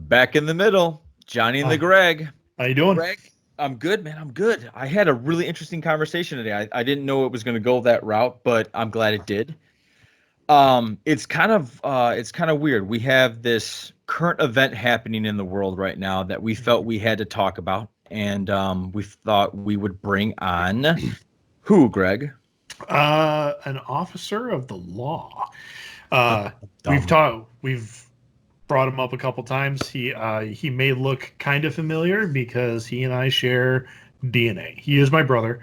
Back in the middle, Johnny and the Greg. How you doing? Greg, I'm good, man. I'm good. I had a really interesting conversation today. I didn't know it was going to go that route, but I'm glad it did. It's kind of weird. We have this current event happening in the world right now that we felt we had to talk about, and we thought we would bring on who, Greg? An officer of the law. We've brought him up a couple times. He may look kind of familiar because he and I share DNA. He is my brother.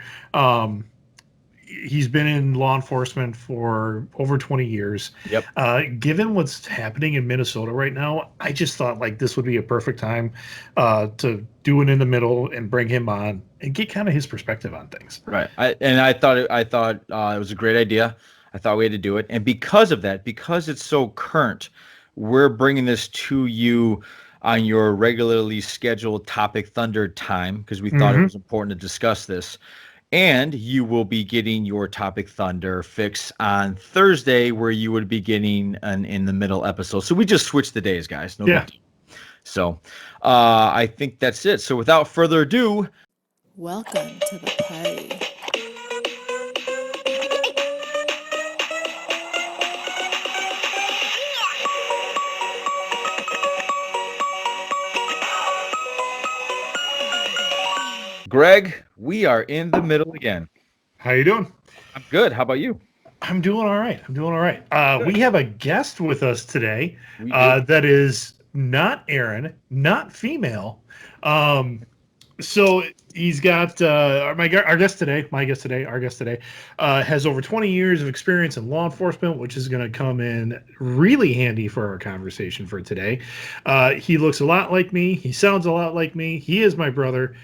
He's been in law enforcement for over 20 years. Yep. Given what's happening in Minnesota right now, I just thought like this would be a perfect time to do it in the middle and bring him on and get kind of his perspective on things. Right. I thought it was a great idea. I thought we had to do it. And because of that, because it's so current, we're bringing this to you on your regularly scheduled Topic Thunder time because we thought it was important to discuss this. And you will be getting your Topic Thunder fix on Thursday, where you would be getting an in the middle episode. So we just switched the days, guys. No big deal. So I think that's it. So without further ado, welcome to the party. Greg, we are in the middle again. How you doing? I'm good. How about you? I'm doing all right. We have a guest with us today that is not Aaron, not female. So he's got our guest today has over 20 years of experience in law enforcement, which is going to come in really handy for our conversation for today. He looks a lot like me. He sounds a lot like me. He is my brother.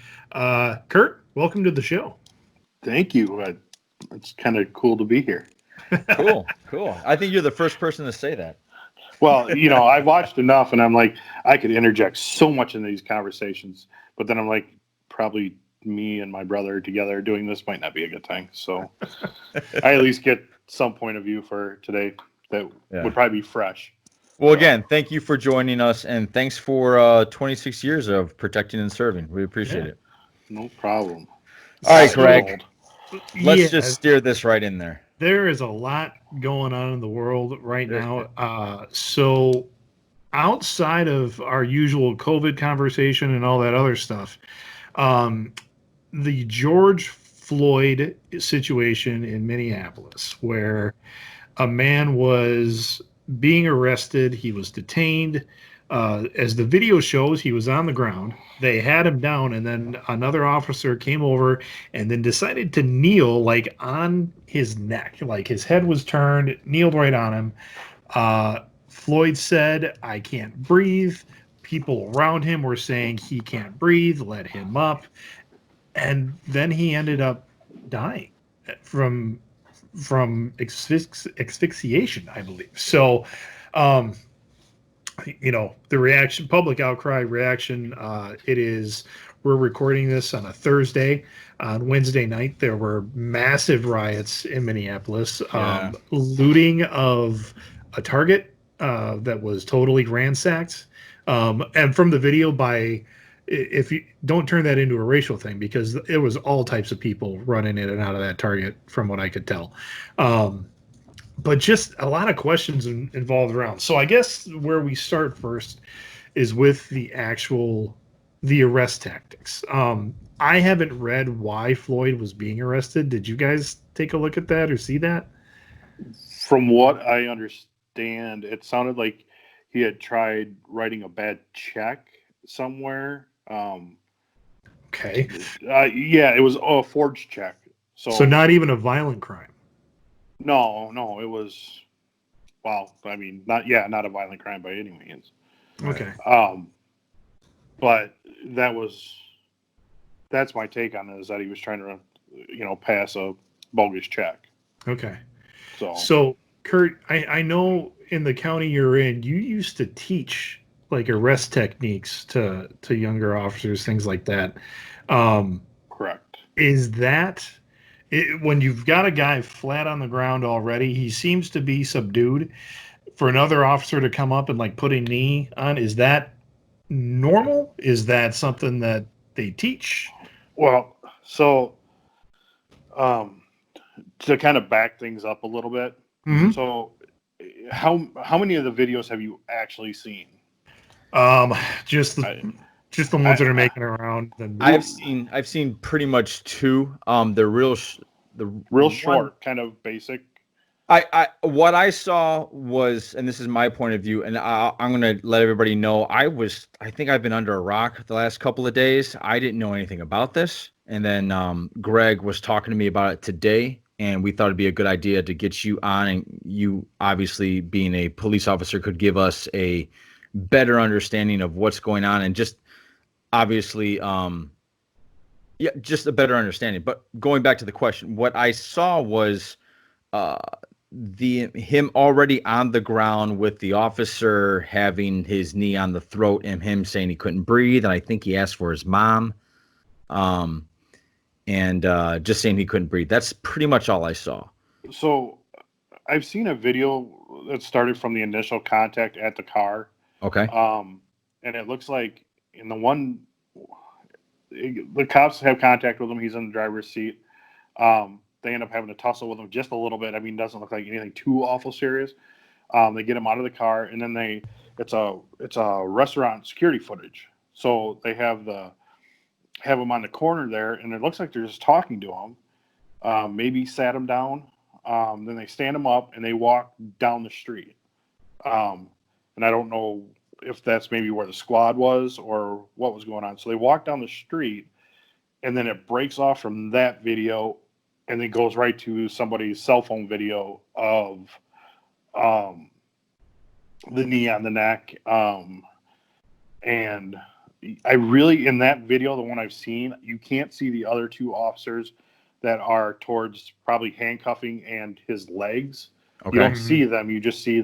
Curt, welcome to the show. Thank you. It's kind of cool to be here. Cool. I think you're the first person to say that. Well, I've watched enough, and I'm like, I could interject so much in these conversations, but then I'm like, probably me and my brother together doing this might not be a good thing. So I at least get some point of view for today that would probably be fresh. Well, again, thank you for joining us, and thanks for 26 years of protecting and serving. We appreciate it. No problem. All right, Greg, let's just steer this right in there. There is a lot going on in the world right now. So outside of our usual COVID conversation and all that other stuff, the George Floyd situation in Minneapolis, where a man was being arrested, he was detained. As the video shows, he was on the ground. They had him down, and then another officer came over and then decided to kneel like on his neck, like his head was turned, kneeled right on him. Floyd said, "I can't breathe." People around him were saying he can't breathe, let him up. And then he ended up dying from asphyxiation, I believe. So, the reaction, public outcry reaction, we're recording this on a Thursday. On Wednesday night, there were massive riots in Minneapolis, looting of a Target that was totally ransacked. And from the video, if you don't turn that into a racial thing, because it was all types of people running in and out of that Target, from what I could tell. But just a lot of questions involved around. So I guess where we start first is with the arrest tactics. I haven't read why Floyd was being arrested. Did you guys take a look at that or see that? From what I understand, it sounded like he had tried writing a bad check somewhere. Okay. It was a forged check. So not even a violent crime. No, it was, not a violent crime by any means. Okay. But that's my take on it, is that he was trying to, pass a bogus check. Okay. So Curt, I know in the county you're in, you used to teach like arrest techniques to younger officers, things like that. Correct. Is that when you've got a guy flat on the ground already, he seems to be subdued, for another officer to come up and like put a knee on, is that normal? Is that something that they teach? Well, so to kind of back things up a little bit. Mm-hmm. So how many of the videos have you actually seen? Just the ones that are making around. I've seen pretty much two. They're the real one, short, kind of basic. What I saw was, and this is my point of view, and I'm going to let everybody know, I think I've been under a rock the last couple of days. I didn't know anything about this. And then Greg was talking to me about it today, and we thought it'd be a good idea to get you on, and you obviously being a police officer could give us a better understanding of what's going on, and just obviously, just a better understanding. But going back to the question, what I saw was him already on the ground with the officer having his knee on the throat and him saying he couldn't breathe, and I think he asked for his mom, and just saying he couldn't breathe. That's pretty much all I saw. So I've seen a video that started from the initial contact at the car. Okay. And it looks like in the one, the cops have contact with him. He's in the driver's seat. They end up having to tussle with him just a little bit. I mean, it doesn't look like anything too awful serious. They get him out of the car, and then it's a restaurant security footage. So they have him on the corner there, and it looks like they're just talking to him. Maybe sat him down. Then they stand him up, and they walk down the street. And I don't know if that's maybe where the squad was or what was going on. So they walk down the street, and then it breaks off from that video, and then goes right to somebody's cell phone video of the knee on the neck. And I really, in that video, the one I've seen, you can't see the other two officers that are towards probably handcuffing and his legs. Okay. You don't see them. You just see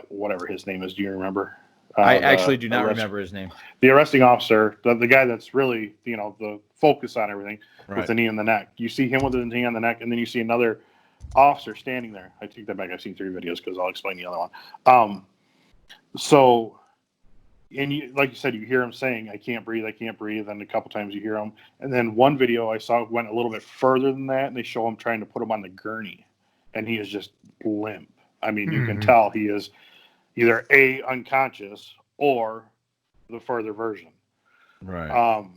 whatever his name is. Do you remember? I actually do not remember his name. The arresting officer, the guy that's really, the focus on everything, right, with the knee in the neck. You see him with the knee on the neck, and then you see another officer standing there. I take that back. I've seen 3 videos because I'll explain the other one. And like you said, you hear him saying, I can't breathe, and a couple times you hear him. And then one video I saw went a little bit further than that, and they show him trying to put him on the gurney, and he is just limp. I mean, you can tell he is either A, unconscious, or the further version. Right.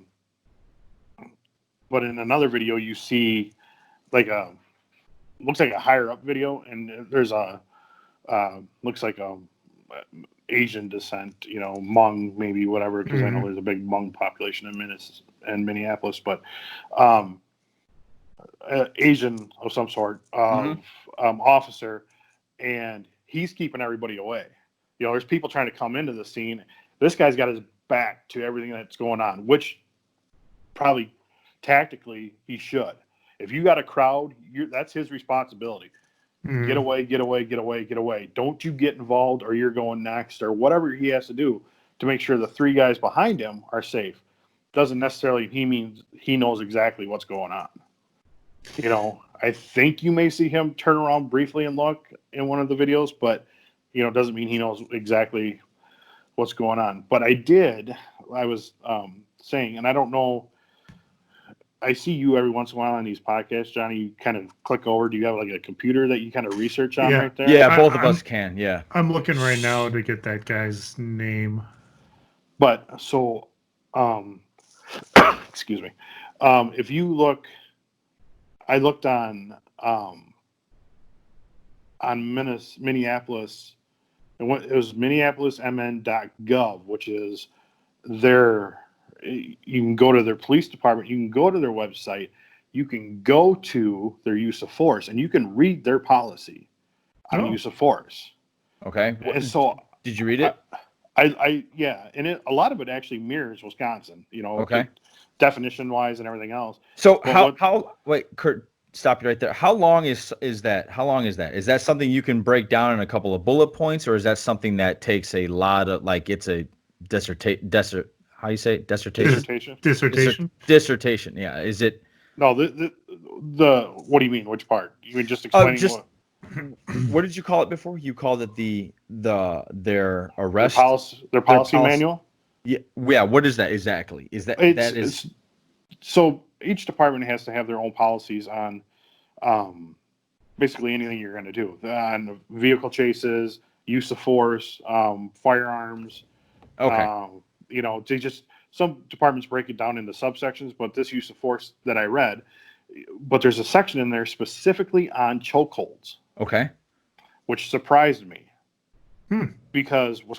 But in another video, you see looks like a higher up video, and there's looks like a Asian descent, Hmong, maybe, whatever, because I know there's a big Hmong population in Minneapolis, but Asian of some sort, officer, and he's keeping everybody away. There's people trying to come into the scene. This guy's got his back to everything that's going on, which probably tactically he should. If you got a crowd, that's his responsibility. Get away, get away, get away, get away. Don't you get involved, or you're going next, or whatever he has to do to make sure the 3 guys behind him are safe. Doesn't necessarily means he knows exactly what's going on. I think you may see him turn around briefly and look in one of the videos, but doesn't mean he knows exactly what's going on. But I was saying, and I don't know, I see you every once in a while on these podcasts, Johnny. You kind of click over. Do you have like a computer that you kind of research on right there? Yeah, both of us can. Yeah, I'm looking right now to get that guy's name. But so, excuse me. If you look, I looked on Minneapolis, and it was MinneapolisMN.gov, which is you can go to their police department, you can go to their website, you can go to their use of force, and you can read their policy on use of force. Okay. And so, did you read it? Yeah, and a lot of it actually mirrors Wisconsin, okay, definition wise and everything else. So wait, Kurt, stop you right there. How long is that? How long is that? Is that something you can break down in a couple of bullet points, or is that something that takes a lot of, it's a how you say it? Dissertation. Yeah. Is it? No. The what do you mean? Which part? You mean just explaining what did you call it before? You called it their arrest, their policy manual. Yeah. Yeah. What is that exactly? Is that It's so each department has to have their own policies on basically anything you're going to do on vehicle chases, use of force, firearms. okay? They just some departments break it down into subsections, but this use of force that I read, but there's a section in there specifically on chokeholds, Okay. which surprised me because we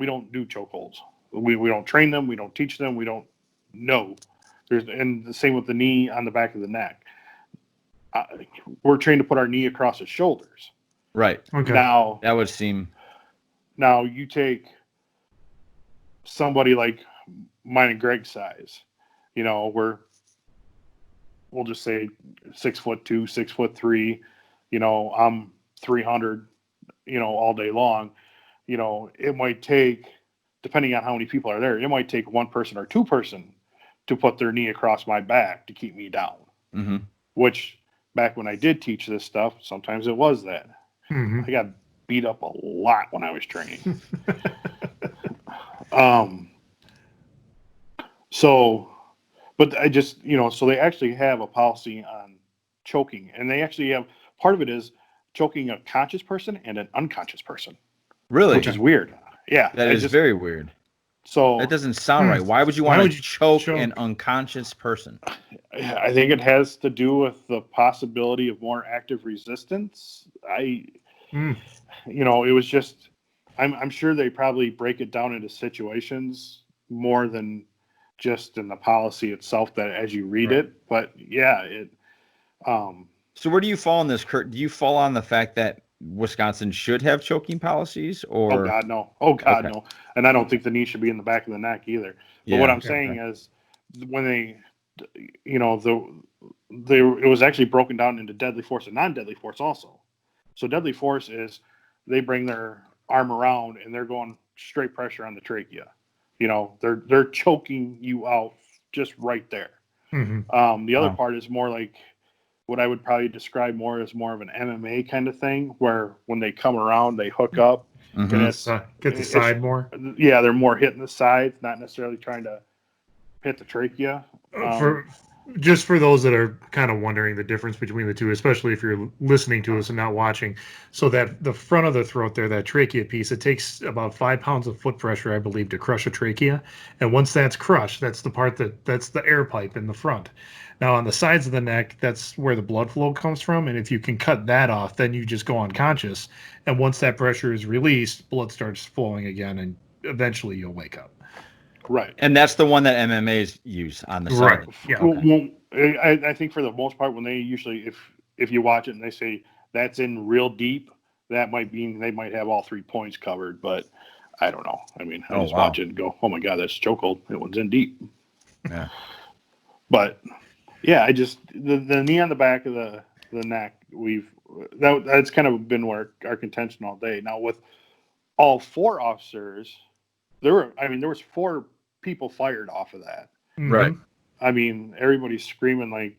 don't do chokeholds. We don't train them, we don't teach them, we don't know. And the same with the knee on the back of the neck. We're trained to put our knee across his shoulders. Right. Okay. Now That would seem. Now you take somebody like mine and Greg's size, we'll just say 6'2", 6'3", I'm 300, all day long. It might take, depending on how many people are there, it might take one person or two person to put their knee across my back to keep me down. Mm-hmm. Which back when I did teach this stuff, sometimes it was that. Mm-hmm. I got beat up a lot when I was training. But I just, so they actually have a policy on choking, and they actually have, part of it is choking a conscious person and an unconscious person. Really? Which is weird. Yeah. That is very weird. So that doesn't sound right. Why would you want to choke an unconscious person? I think it has to do with the possibility of more active resistance. It was just, I'm sure they probably break it down into situations more than just in the policy itself that as you read it. But yeah, so where do you fall on this, Kurt? Do you fall on the fact that Wisconsin should have choking policies, or? Oh God, no. No. And I don't think the knee should be in the back of the neck either. But what I'm saying is when it was actually broken down into deadly force and non-deadly force also. So deadly force is they bring their arm around and they're going straight pressure on the trachea. They're choking you out just right there. Mm-hmm. The other part is more like what I would probably describe more as more of an MMA kind of thing, where when they come around, they hook up. Mm-hmm. And get the side more. Yeah, they're more hitting the sides, not necessarily trying to hit the trachea. For those that are kind of wondering the difference between the two, especially if you're listening to us and not watching, so that the front of the throat there, that trachea piece, it takes about 5 pounds of foot pressure, I believe, to crush a trachea. And once that's crushed, that's the part that's the air pipe in the front. Now on the sides of the neck, that's where the blood flow comes from. And if you can cut that off, then you just go unconscious. And once that pressure is released, blood starts flowing again, and eventually you'll wake up. Right. And that's the one that MMAs use on the side. Right. Yeah. Okay. Well, I think for the most part, when they usually, if you watch it and they say that's in real deep, that might mean they might have all 3 points covered, but I don't know. I mean, I just watch it and go, oh my God, that's chokehold. It one's in deep. Yeah. But yeah, I just, the knee on the back of the neck, that's kind of been our contention all day. Now with all 4 officers, there was 4 people fired off of that. Mm-hmm. Right. I mean, everybody's screaming like,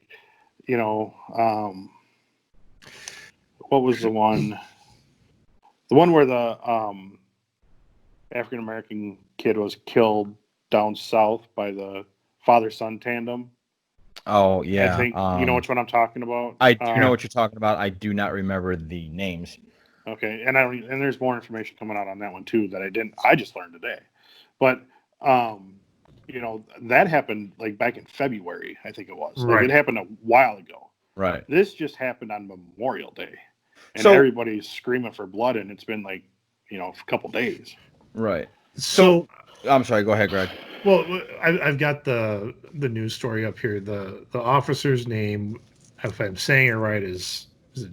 what was the one? The one where the African American kid was killed down south by the father-son tandem. Oh yeah. I think you know which one I'm talking about. I do know what you're talking about. I do not remember the names. Okay, and there's more information coming out on that one too that I just learned today. But that happened like back in February, I think it was. Like it happened a while ago. Right. This just happened on Memorial Day. And so everybody's screaming for blood, and it's been like, a couple days. Right. So I'm sorry. Go ahead, Greg. Well, I've got the news story up here. The officer's name, if I'm saying it right, is it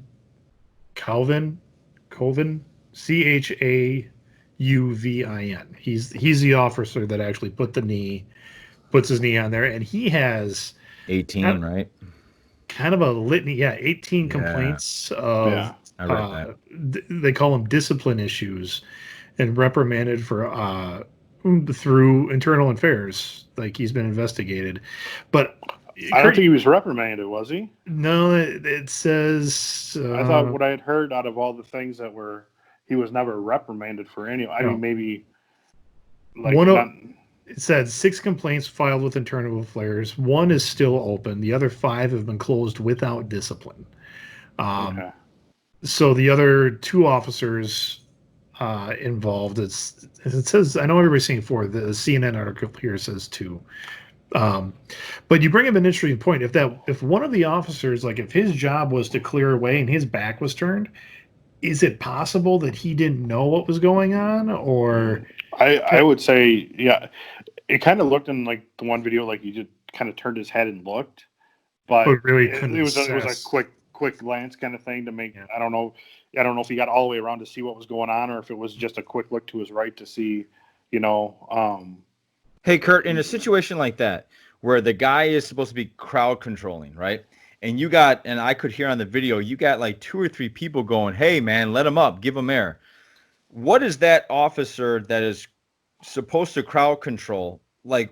Calvin? Chauvin? Chauvin. He's the officer that actually puts his knee on there, and he has 18, right? Kind of a litany, 18 complaints of I read that. They call them discipline issues, and reprimanded for through internal affairs. Like he's been investigated, but I don't think he was reprimanded, was he? No, it says. I thought what I had heard out of all the things that he was never reprimanded for any. I mean, Like, it said 6 complaints filed with internal affairs. 1 is still open. The other 5 have been closed without discipline. okay. So the other 2 officers involved, it says, I know everybody's saying 4. The CNN article here says 2. But you bring up an interesting point. If one of the officers, like if his job was to clear away and his back was turned, is it possible that he didn't know what was going on? Or I would say, yeah, it kind of looked in like the one video like he just kind of turned his head and looked, but really it was a quick glance kind of thing to make. Yeah. I don't know if he got all the way around to see what was going on, or if it was just a quick look to his right to see, Hey, Curt, in a situation like that, where the guy is supposed to be crowd controlling, right? And I could hear on the video, you got like 2 or 3 people going, hey, man, let him up, give him air. What is that officer that is supposed to crowd control? Like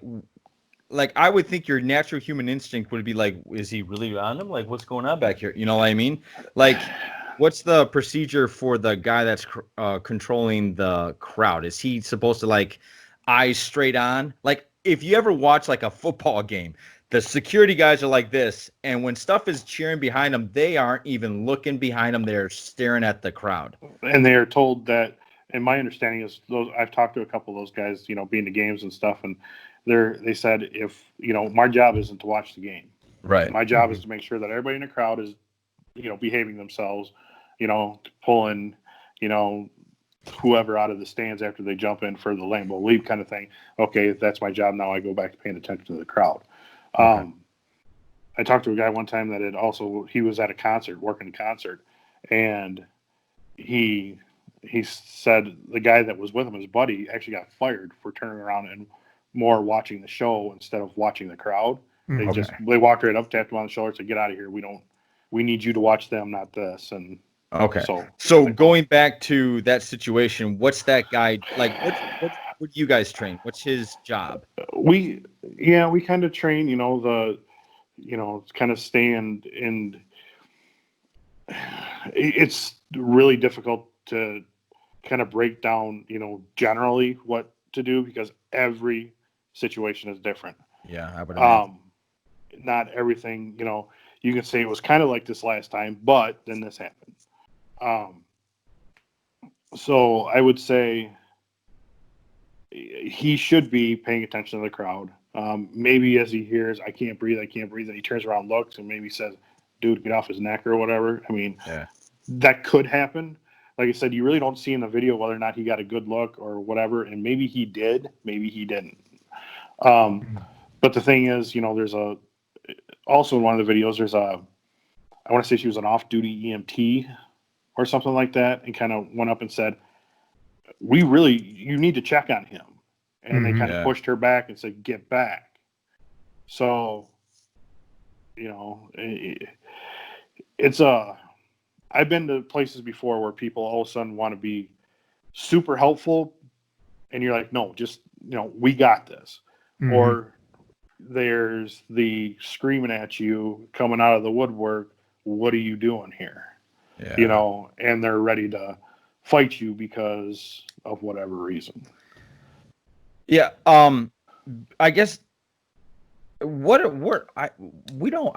I would think your natural human instinct would be like, is he really on him? Like, what's going on back here? You know what I mean? Like, what's the procedure for the guy that's controlling the crowd? Is he supposed to like eyes straight on? Like, if you ever watch like a football game, the security guys are like this, and when stuff is cheering behind them, they aren't even looking behind them. They're staring at the crowd. And they are told that, and my understanding is, I've talked to a couple of those guys, being the games and stuff, and they said, if, my job isn't to watch the game. Right. My job is to make sure that everybody in the crowd is, behaving themselves, pulling, whoever out of the stands after they jump in for the Lambeau leap kind of thing. Okay, that's my job. Now I go back to paying attention to the crowd. Okay. I talked to a guy one time that he was at a concert, working a concert, and he said the guy that was with him, his buddy, actually got fired for turning around and more watching the show instead of watching the crowd. They walked right up, tapped him on the shoulder, said, "Get out of here. We need you to watch them, not this." And okay. So going back to that situation, what's that guy like? What do you guys train? What's his job? We kind of train, kind of stand in. It's really difficult to kind of break down, generally what to do, because every situation is different. Yeah, I would imagine. Not everything, you can say it was kind of like this last time, but then this happened. So I would say he should be paying attention to the crowd. Maybe as he hears, I can't breathe, and he turns around, looks, and maybe says, dude, get off his neck or whatever. I mean, yeah. That could happen. Like I said, you really don't see in the video whether or not he got a good look or whatever, and maybe he did, maybe he didn't. But the thing is, there's also in one of the videos, I want to say she was an off-duty EMT or something like that, and kind of went up and said, you need to check on him. And they kind of pushed her back and said, get back. So, it's I've been to places before where people all of a sudden want to be super helpful, and you're like, no, just, we got this. Mm-hmm. Or there's the screaming at you coming out of the woodwork, what are you doing here? Yeah. And they're ready to fight you because of whatever reason. Yeah. I guess I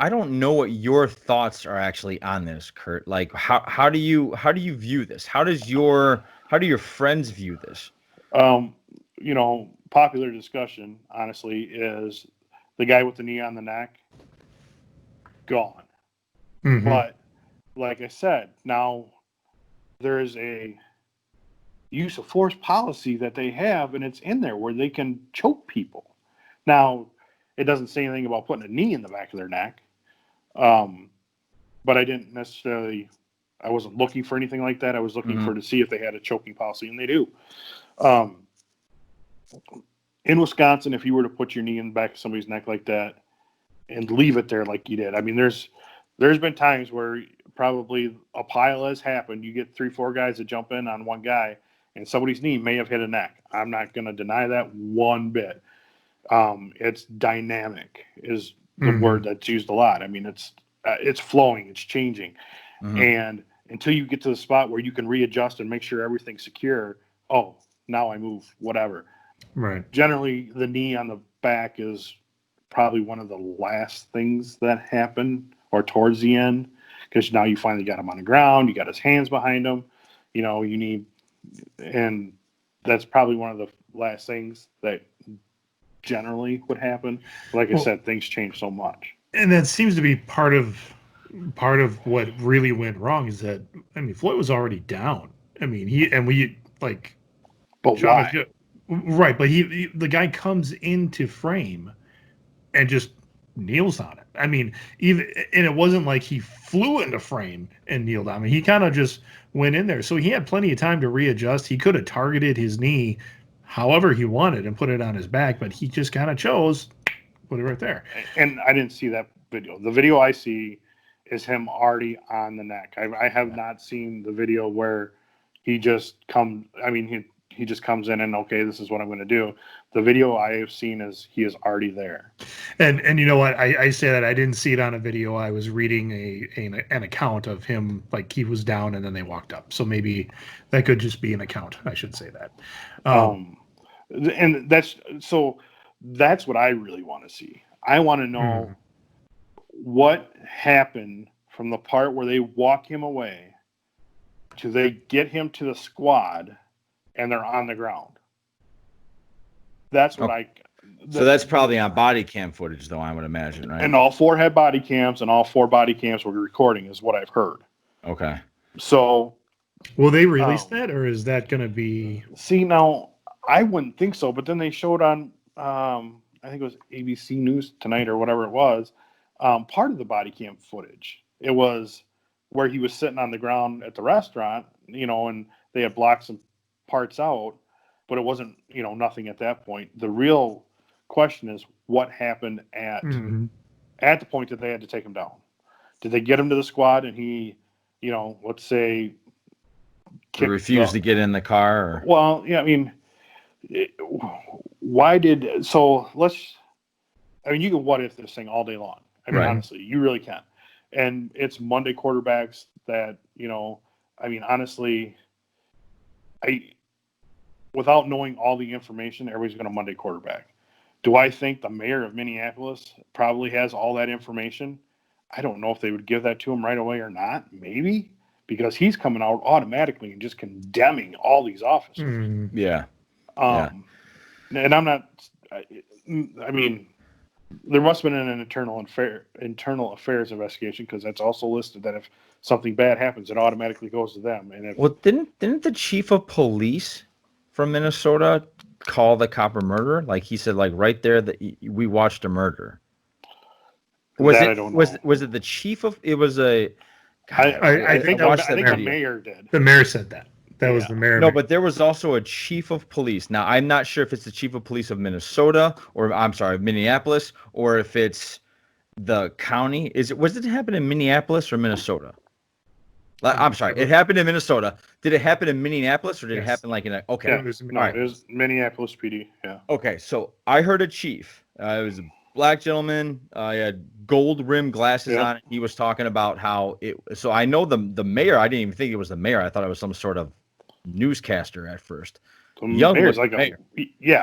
don't know what your thoughts are actually on this, Curt. Like, how do you view this? How do your friends view this? Popular discussion, honestly, is the guy with the knee on the neck gone. Mm-hmm. But like I said, now there is a use of force policy that they have, and it's in there where they can choke people. Now, it doesn't say anything about putting a knee in the back of their neck. But I didn't necessarily, I wasn't looking for anything like that. I was looking to see if they had a choking policy, and they do. In Wisconsin, if you were to put your knee in the back of somebody's neck like that and leave it there like you did, I mean, there's been times where probably a pile has happened. You get 3-4 guys that jump in on one guy, and somebody's knee may have hit a neck. I'm not going to deny that one bit. It's dynamic is the word that's used a lot. I mean, it's flowing, it's changing. Mm-hmm. And until you get to the spot where you can readjust and make sure everything's secure, now I move, whatever. Right. Generally, the knee on the back is probably one of the last things that happen, or towards the end, because now you finally got him on the ground, you got his hands behind him, and that's probably one of the last things that generally would happen. Like I said, things change so much. And that seems to be part of what really went wrong is that, Floyd was already down. But why? Right, but the guy comes into frame and just kneels on it. It wasn't like he flew into frame and kneeled on. He kind of just went in there. So he had plenty of time to readjust. He could have targeted his knee however he wanted and put it on his back, but he just kind of chose put it right there. And I didn't see that video. The video I see is him already on the neck. I have not seen the video where he just comes. He just comes in and, okay, this is what I'm going to do. The video I have seen is he is already there. And you know what? I say that I didn't see it on a video. I was reading an account of him, like he was down and then they walked up. So maybe that could just be an account. I should say that. And that's what I really want to see. I want to know what happened from the part where they walk him away to they get him to the squad and they're on the ground. That's what So that's probably on body cam footage, though, I would imagine, right? And all 4 had body cams, and all 4 body cams were recording, is what I've heard. Okay. So, will they release that, or is that going to be? See, now I wouldn't think so, but then they showed on, I think it was ABC News Tonight or whatever it was, part of the body cam footage. It was where he was sitting on the ground at the restaurant, and they had blocked some parts out, but it wasn't, nothing at that point. The real question is what happened at the point that they had to take him down. Did they get him to the squad and he, let's say, he refused to get in the car? Or? Well, yeah, why did so? You can what if this thing all day long. Honestly, you really can. And it's Monday quarterbacks that honestly, without knowing all the information, everybody's going to Monday quarterback. Do I think the mayor of Minneapolis probably has all that information? I don't know if they would give that to him right away or not. Maybe, because he's coming out automatically and just condemning all these officers. Yeah. And I'm not. There must have been an internal affairs investigation, because that's also listed that if something bad happens, it automatically goes to them. And didn't the chief of police from Minnesota call the cop a murderer? Like he said, like right there that we watched a murder. I don't know. Was it the chief of? It was a. God, I think the mayor did. The mayor said that. That was the mayor. No, but there was also a chief of police. Now, I'm not sure if it's the chief of police of Minnesota Minneapolis, or if it's the county. Was it happen in Minneapolis or Minnesota? I'm sorry, it happened in Minnesota. Did it happen in Minneapolis, or did it happen like in a? Okay, yeah, it was Minneapolis PD. Yeah. Okay, so I heard a chief. It was a black gentleman. He had gold rimmed glasses on. He was talking about how it. So I know the mayor. I didn't even think it was the mayor. I thought it was some sort of newscaster at first. The mayor's like a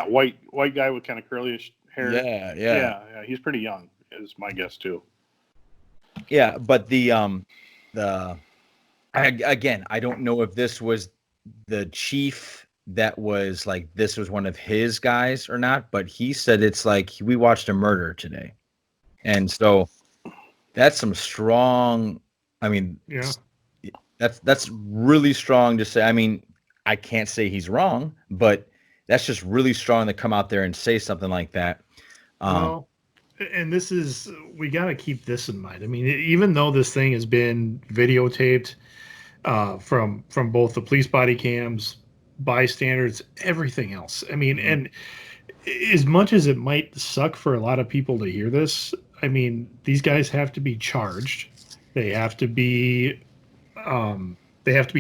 white guy with kind of curly hair. Yeah. He's pretty young, is my guess too. Yeah, but again, I don't know if this was the chief that was like this was one of his guys or not, but he said it's like we watched a murder today, and so that's some strong. That's really strong to say. I can't say he's wrong, but that's just really strong to come out there and say something like that. And we got to keep this in mind. Even though this thing has been videotaped from both the police body cams, bystanders, everything else. And as much as it might suck for a lot of people to hear this, these guys have to be charged. They have to be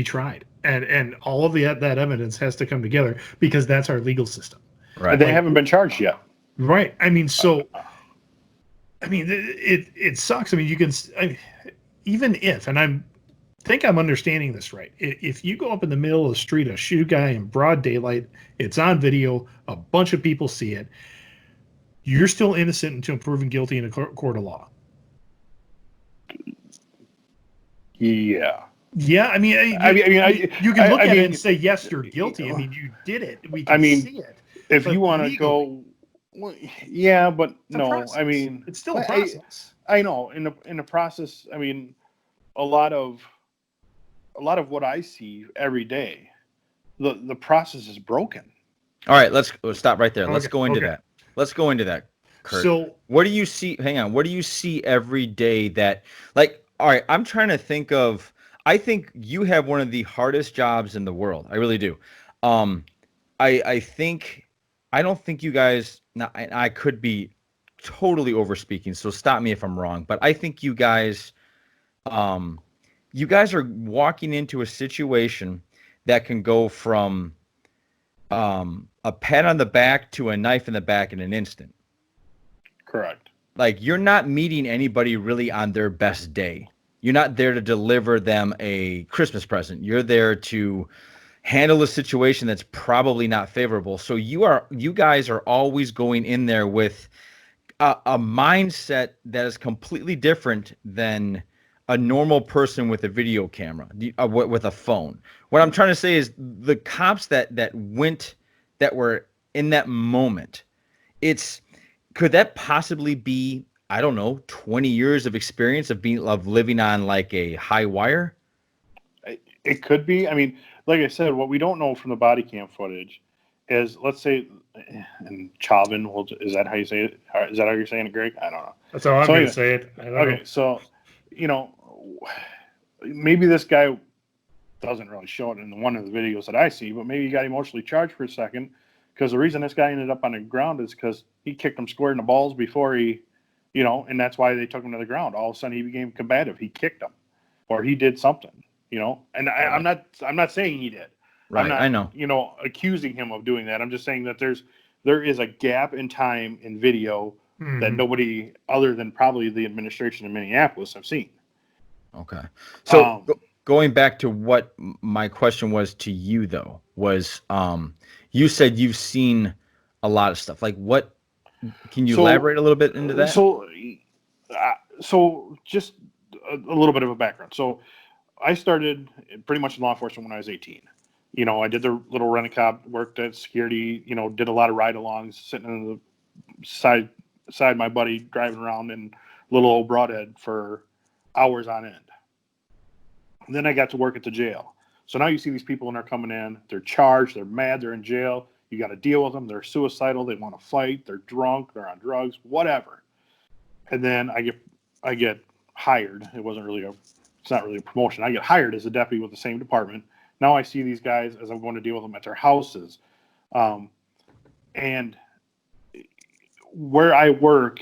tried. And all of that evidence has to come together, because that's our legal system. Right. They haven't been charged yet. Right. It sucks. You can, even if, and think I'm understanding this right. If you go up in the middle of the street, shoot a guy in broad daylight, it's on video, a bunch of people see it, you're still innocent until proven guilty in a court of law. Yeah. Yeah, I mean, you can look at it and say, yes, you're guilty. I mean, you did it. We can see it. If you want to go, well, yeah, but no, process. I mean, it's still a process. I know in the process. I mean, a lot of what I see every day, the process is broken. All right, let's stop right there. Let's go into that. Let's go into that, Curt. So, what do you see? Hang on. What do you see every day that, like, all right, I'm trying to think of, I think you have one of the hardest jobs in the world. I really do. I think, I don't think you guys, now, I could be totally over speaking, so stop me if I'm wrong, but I think you guys are walking into a situation that can go from a pat on the back to a knife in the back in an instant. Correct. Like, you're not meeting anybody really on their best day. You're not there to deliver them a Christmas present. You're there to handle a situation that's probably not favorable. So you guys are always going in there with a mindset that is completely different than a normal person with a video camera, with a phone. What I'm trying to say is the cops that were in that moment, could that possibly be, I don't know, 20 years of experience of living on like a high wire? It could be. I mean, like I said, what we don't know from the body cam footage is, let's say, and Chauvin, is that how you say it? Is that how you're saying it, Greg? I don't know. That's how I'm going to say it. I don't know. So, maybe this guy doesn't really show it in one of the videos that I see, but maybe he got emotionally charged for a second, because the reason this guy ended up on the ground is because he kicked him square in the balls before he, and that's why they took him to the ground. All of a sudden he became combative. He kicked him, or he did something, and I'm not saying he did. Right. I'm not, I know. Accusing him of doing that. I'm just saying that there is a gap in time in video that nobody other than probably the administration in Minneapolis have seen. Okay. So going back to what my question was to you, though, was you said you've seen a lot of stuff. Like, what can you elaborate a little bit into that? So just a little bit of a background. So I started pretty much in law enforcement when I was 18. I did the little rent-a-cop, worked at security, did a lot of ride-alongs, sitting in the side of my buddy, driving around in little old broadhead for hours on end. And then I got to work at the jail. So now you see these people when they're coming in, they're charged, they're mad, they're in jail. You got to deal with them. They're suicidal. They want to fight. They're drunk. They're on drugs, whatever. And then I get hired. It's not really a promotion. I get hired as a deputy with the same department. Now I see these guys as I'm going to deal with them at their houses. And where I work,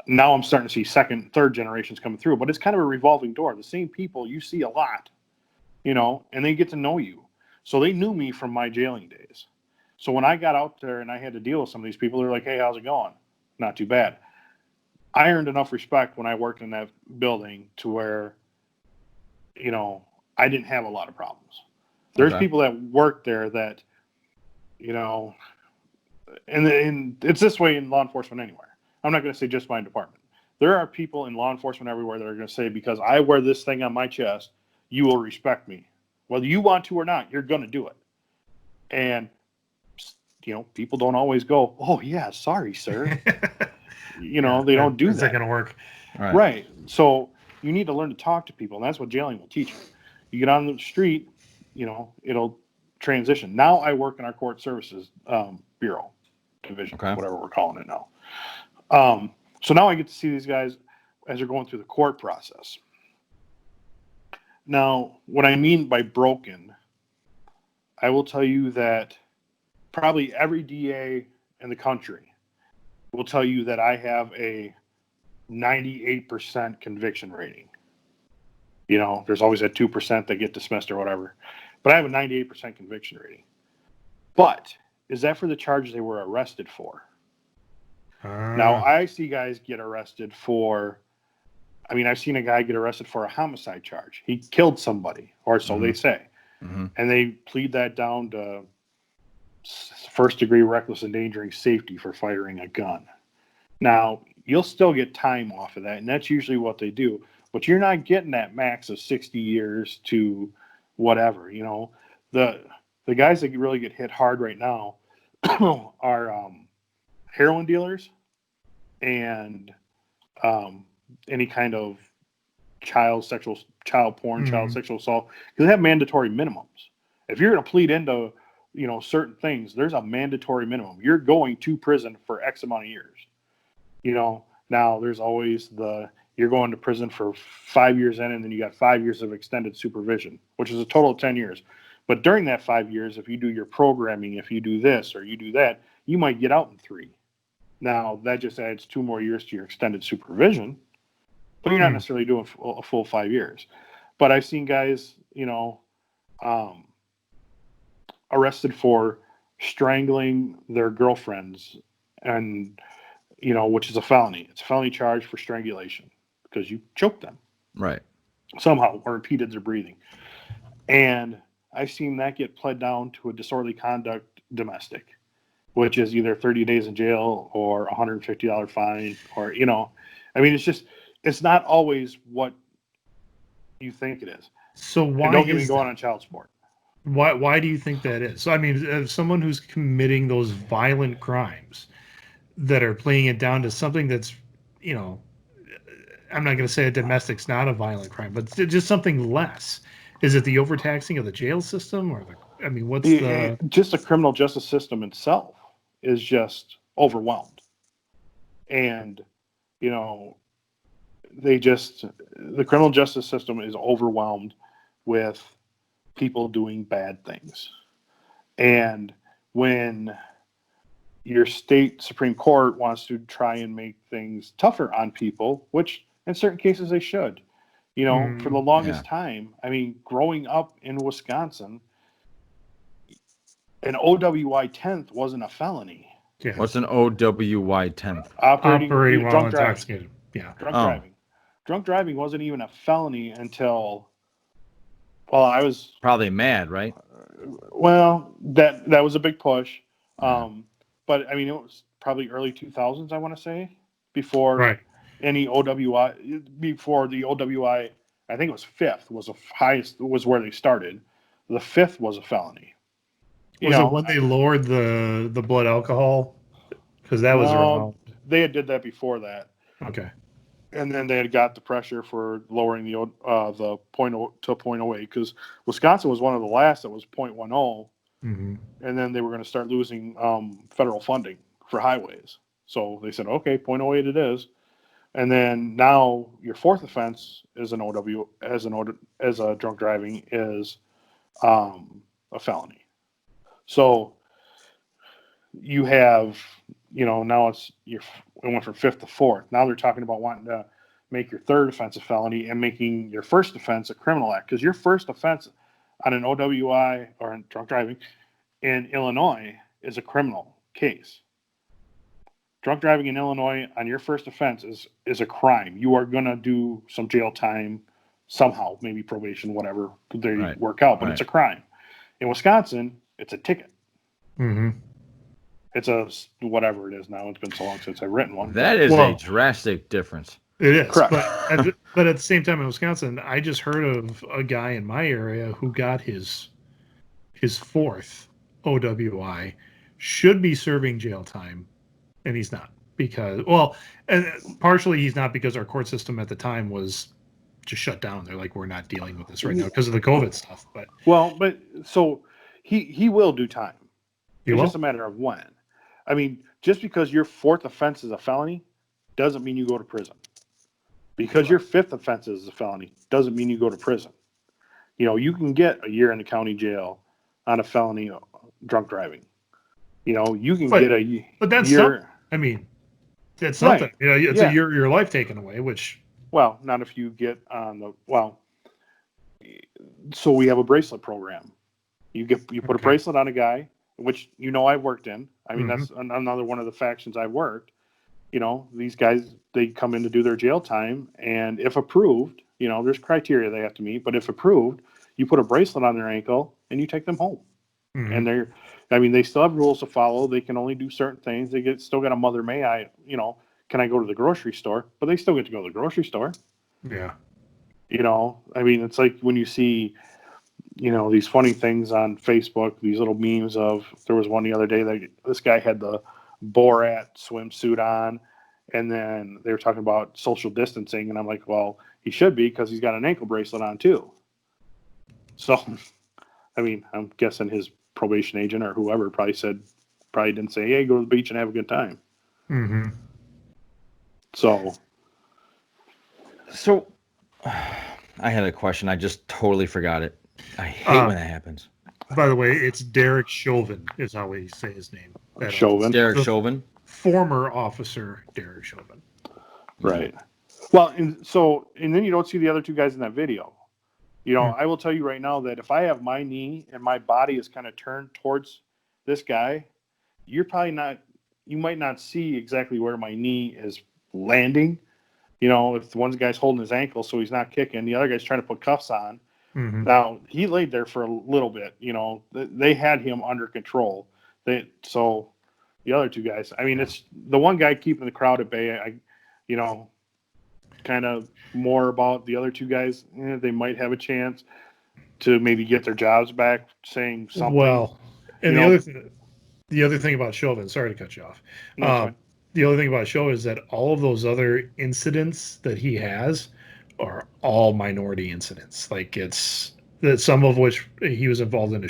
now I'm starting to see second, third generations coming through, but it's kind of a revolving door. The same people you see a lot, and they get to know you. So they knew me from my jailing days. So when I got out there and I had to deal with some of these people, they're like, "Hey, how's it going?" Not too bad. I earned enough respect when I worked in that building to where, I didn't have a lot of problems. There's people that work there that, and it's this way in law enforcement anywhere. I'm not going to say just my department. There are people in law enforcement everywhere that are going to say, because I wear this thing on my chest, you will respect me. Whether you want to or not, you're going to do it. And, people don't always go, "Oh, yeah, sorry, sir." They don't do that. It's not going to work. Right. So you need to learn to talk to people, and that's what jailing will teach you. You get on the street, it'll transition. Now I work in our court services bureau division, whatever we're calling it now. So now I get to see these guys as they're going through the court process. Now, what I mean by broken, I will tell you that probably every DA in the country will tell you that I have a 98% conviction rating. There's always that 2% that get dismissed or whatever. But I have a 98% conviction rating. But is that for the charges they were arrested for? Now, I see guys get arrested for I mean, I've seen a guy get arrested for a homicide charge. He killed somebody, or so they say. And they plead that down to first-degree reckless endangering safety for firing a gun. Now, you'll still get time off of that, and that's usually what they do. But you're not getting that max of 60 years to whatever. You know, the guys that really get hit hard right now are heroin dealers and any kind of child porn, child sexual assault. Because they have mandatory minimums. If you're going to plead into, you know, certain things, there's a mandatory minimum. You're going to prison for X amount of years. You know, now there's always you're going to prison for 5 years in, and then you got 5 years of extended supervision, which is a total of 10 years. But during that 5 years, if you do your programming, if you do this or you do that, you might get out in 3. Now, that just adds 2 more years to your extended supervision, but you're not necessarily doing a full 5 years. But I've seen guys, you know, arrested for strangling their girlfriends, and, you know, which is a felony. It's a felony charge for strangulation because you choked them. Right. Somehow, or impeded their breathing. And I've seen that get pled down to a disorderly conduct domestic, which is either 30 days in jail or $150 fine, or, you know, I mean, it's not always what you think it is. So why and don't get me going on child support. Why do you think that is? So, I mean, if someone who's committing those violent crimes that are playing it down to something that's, you know, I'm not going to say a domestic's not a violent crime, but just something less. Is it the overtaxing of the jail system, or I mean, what's just the criminal justice system itself is just overwhelmed, and you know, the criminal justice system is overwhelmed with people doing bad things, and when your state Supreme Court wants to try and make things tougher on people, which in certain cases they should. You know, for the longest time, I mean, growing up in Wisconsin, an OWI 10th wasn't a felony. Yeah. What's an OWI 10th? Operating while intoxicated. Yeah. Drunk driving wasn't even a felony until, well, I was probably mad, right? Well, that was a big push. But I mean, it was probably early 2000s, I want to say, before any OWI, before the OWI, I think it was 5th was the highest, was where they started. The 5th was a felony. Was it when they lowered the blood alcohol? Because that was around. They did that before that. Okay. And then they had got the pressure for lowering the .0 to 0.08, because Wisconsin was one of the last that was 0.10. And then they were going to start losing federal funding for highways. So they said, okay, 0.08 it is. And then now your 4th offense is an OW as a drunk driving is a felony. So you have, you know, now it went from 5th to 4th. Now they're talking about wanting to make your 3rd offense a felony and making your 1st offense a criminal act, because your 1st offense on an OWI or in drunk driving in Illinois is a criminal case. Drunk driving in Illinois on your 1st offense is a crime. You are going to do some jail time somehow, maybe probation, whatever they work out, but it's a crime. In Wisconsin, it's a ticket. It's a whatever it is now. It's been so long since I've written one. That is a drastic difference. It is. Correct. But at the same time in Wisconsin, I just heard of a guy in my area who got his 4th OWI, should be serving jail time, and he's not, because, well, and partially he's not because our court system at the time was just shut down. They're like, we're not dealing with this right now because of the COVID stuff. But so he will do time. It's will? Just a matter of when. I mean, just because your 4th offense is a felony doesn't mean you go to prison. Because your 5th offense is a felony doesn't mean you go to prison. You know, you can get a year in the county jail on a felony drunk driving. You know, you can get a year. But that's something. I mean, that's something. You know, it's a year your life taken away, which. Well, not if you get on the, so we have a bracelet program. You put a bracelet on a guy, which, you know, I've worked in. I mean, that's another one of the factions I've worked. these guys, they come in to do their jail time, and if approved, there's criteria they have to meet, but if approved, you put a bracelet on their ankle and you take them home. Mhm. And they still have rules to follow. They can only do certain things. They still got a mother may I, can I go to the grocery store? But they still get to go to the grocery store. Yeah. It's like when you see, these funny things on Facebook, these little memes of, there was one the other day that this guy had the Borat swimsuit on, and then they were talking about social distancing, and I'm like, well, he should be, because he's got an ankle bracelet on too. So, I'm guessing his probation agent or whoever probably didn't say, hey, go to the beach and have a good time. Mm-hmm. So I had a question. I just totally forgot it. I hate when that happens. By the way, it's Derek Chauvin is how we say his name. Chauvin. Derek The Chauvin. Former officer Derek Chauvin. Right. Well, and then you don't see the other two guys in that video. I will tell you right now that if I have my knee and my body is kind of turned towards this guy, you might not see exactly where my knee is landing. If one guy's holding his ankle so he's not kicking, the other guy's trying to put cuffs on. Mm-hmm. Now, he laid there for a little bit. They had him under control. So the other two guys, it's the one guy keeping the crowd at bay. Kind of more about the other two guys. They might have a chance to maybe get their jobs back, saying something. Well, and the other thing about Chauvin, sorry to cut you off. No, the other thing about Chauvin is that all of those other incidents that he has are all minority incidents. Like it's that some of which he was involved in a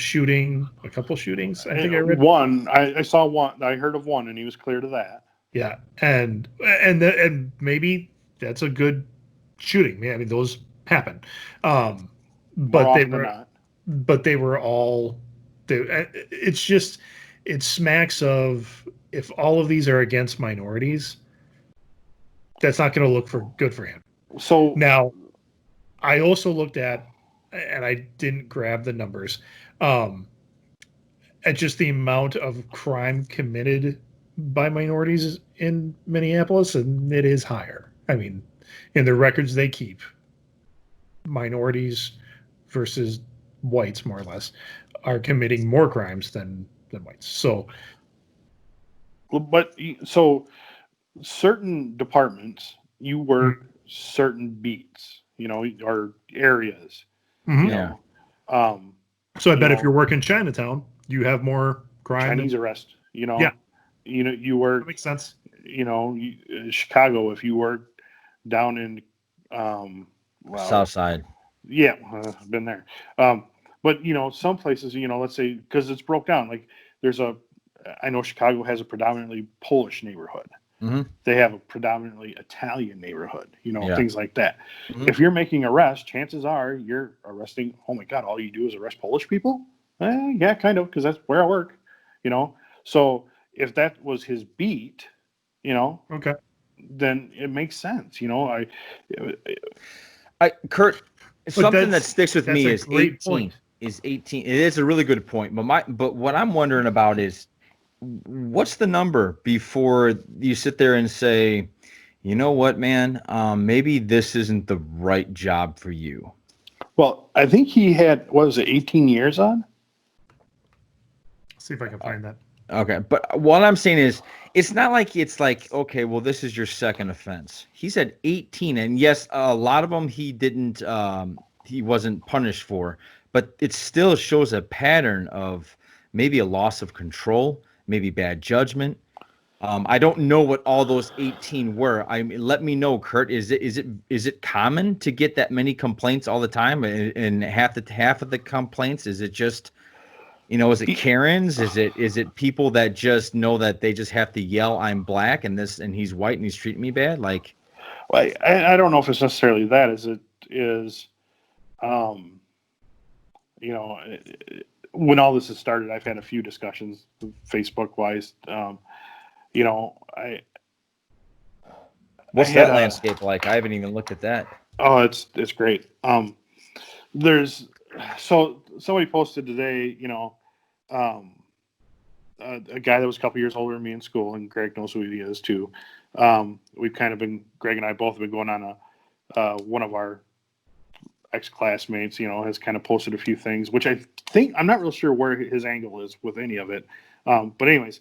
couple shootings. I think I read one. I saw one. I heard of one, and he was clear to that. Yeah, and maybe that's a good shooting. Those happen, but they were all. It's just it smacks of, if all of these are against minorities, that's not going to look good for him. So now, I also looked at, and I didn't grab the numbers, at just the amount of crime committed by minorities in Minneapolis, and it is higher. In the records they keep, minorities versus whites, more or less, are committing more crimes than whites. So certain departments, you work certain beats, or areas. Mm-hmm. So I bet if you're working Chinatown, you have more crime. Chinese arrest. Yeah. You work. That makes sense. Chicago, if you work down in South Side. Yeah, I've been there. But some places, let's say, because it's broke down. Like I know Chicago has a predominantly Polish neighborhood. Mm-hmm. They have a predominantly Italian neighborhood. Things like that. Mm-hmm. If you're making arrests, chances are you're arresting. Oh my God! All you do is arrest Polish people. Yeah, kind of, because that's where I work. So if that was his beat, okay, then it makes sense. Kurt, something that sticks with me is 18. Point. Is 18. It is a really good point. But what I'm wondering about is, what's the number before you sit there and say, you know what, man, maybe this isn't the right job for you? Well, I think he had, 18 years on? See if I can find that. Okay, but what I'm saying is, it's not like okay, well, this is your second offense. He said 18, and yes, a lot of them he didn't, he wasn't punished for, but it still shows a pattern of maybe a loss of control, maybe bad judgment. I don't know what all those 18 were. Let me know, Kurt. Is it common to get that many complaints all the time? And half of the complaints, is it just, is it Karens? Is it people that just know that they just have to yell, "I'm black and he's white and he's treating me bad"? Like, well, I don't know if it's necessarily that. When all this has started, I've had a few discussions Facebook wise. What's that landscape like? I haven't even looked at that. Oh, it's great. Somebody posted today, a guy that was a couple years older than me in school, and Greg knows who he is too. We've kind of been, Greg and I both have been going on one of our ex-classmates, has kind of posted a few things, which I think, I'm not real sure where his angle is with any of it. But anyways,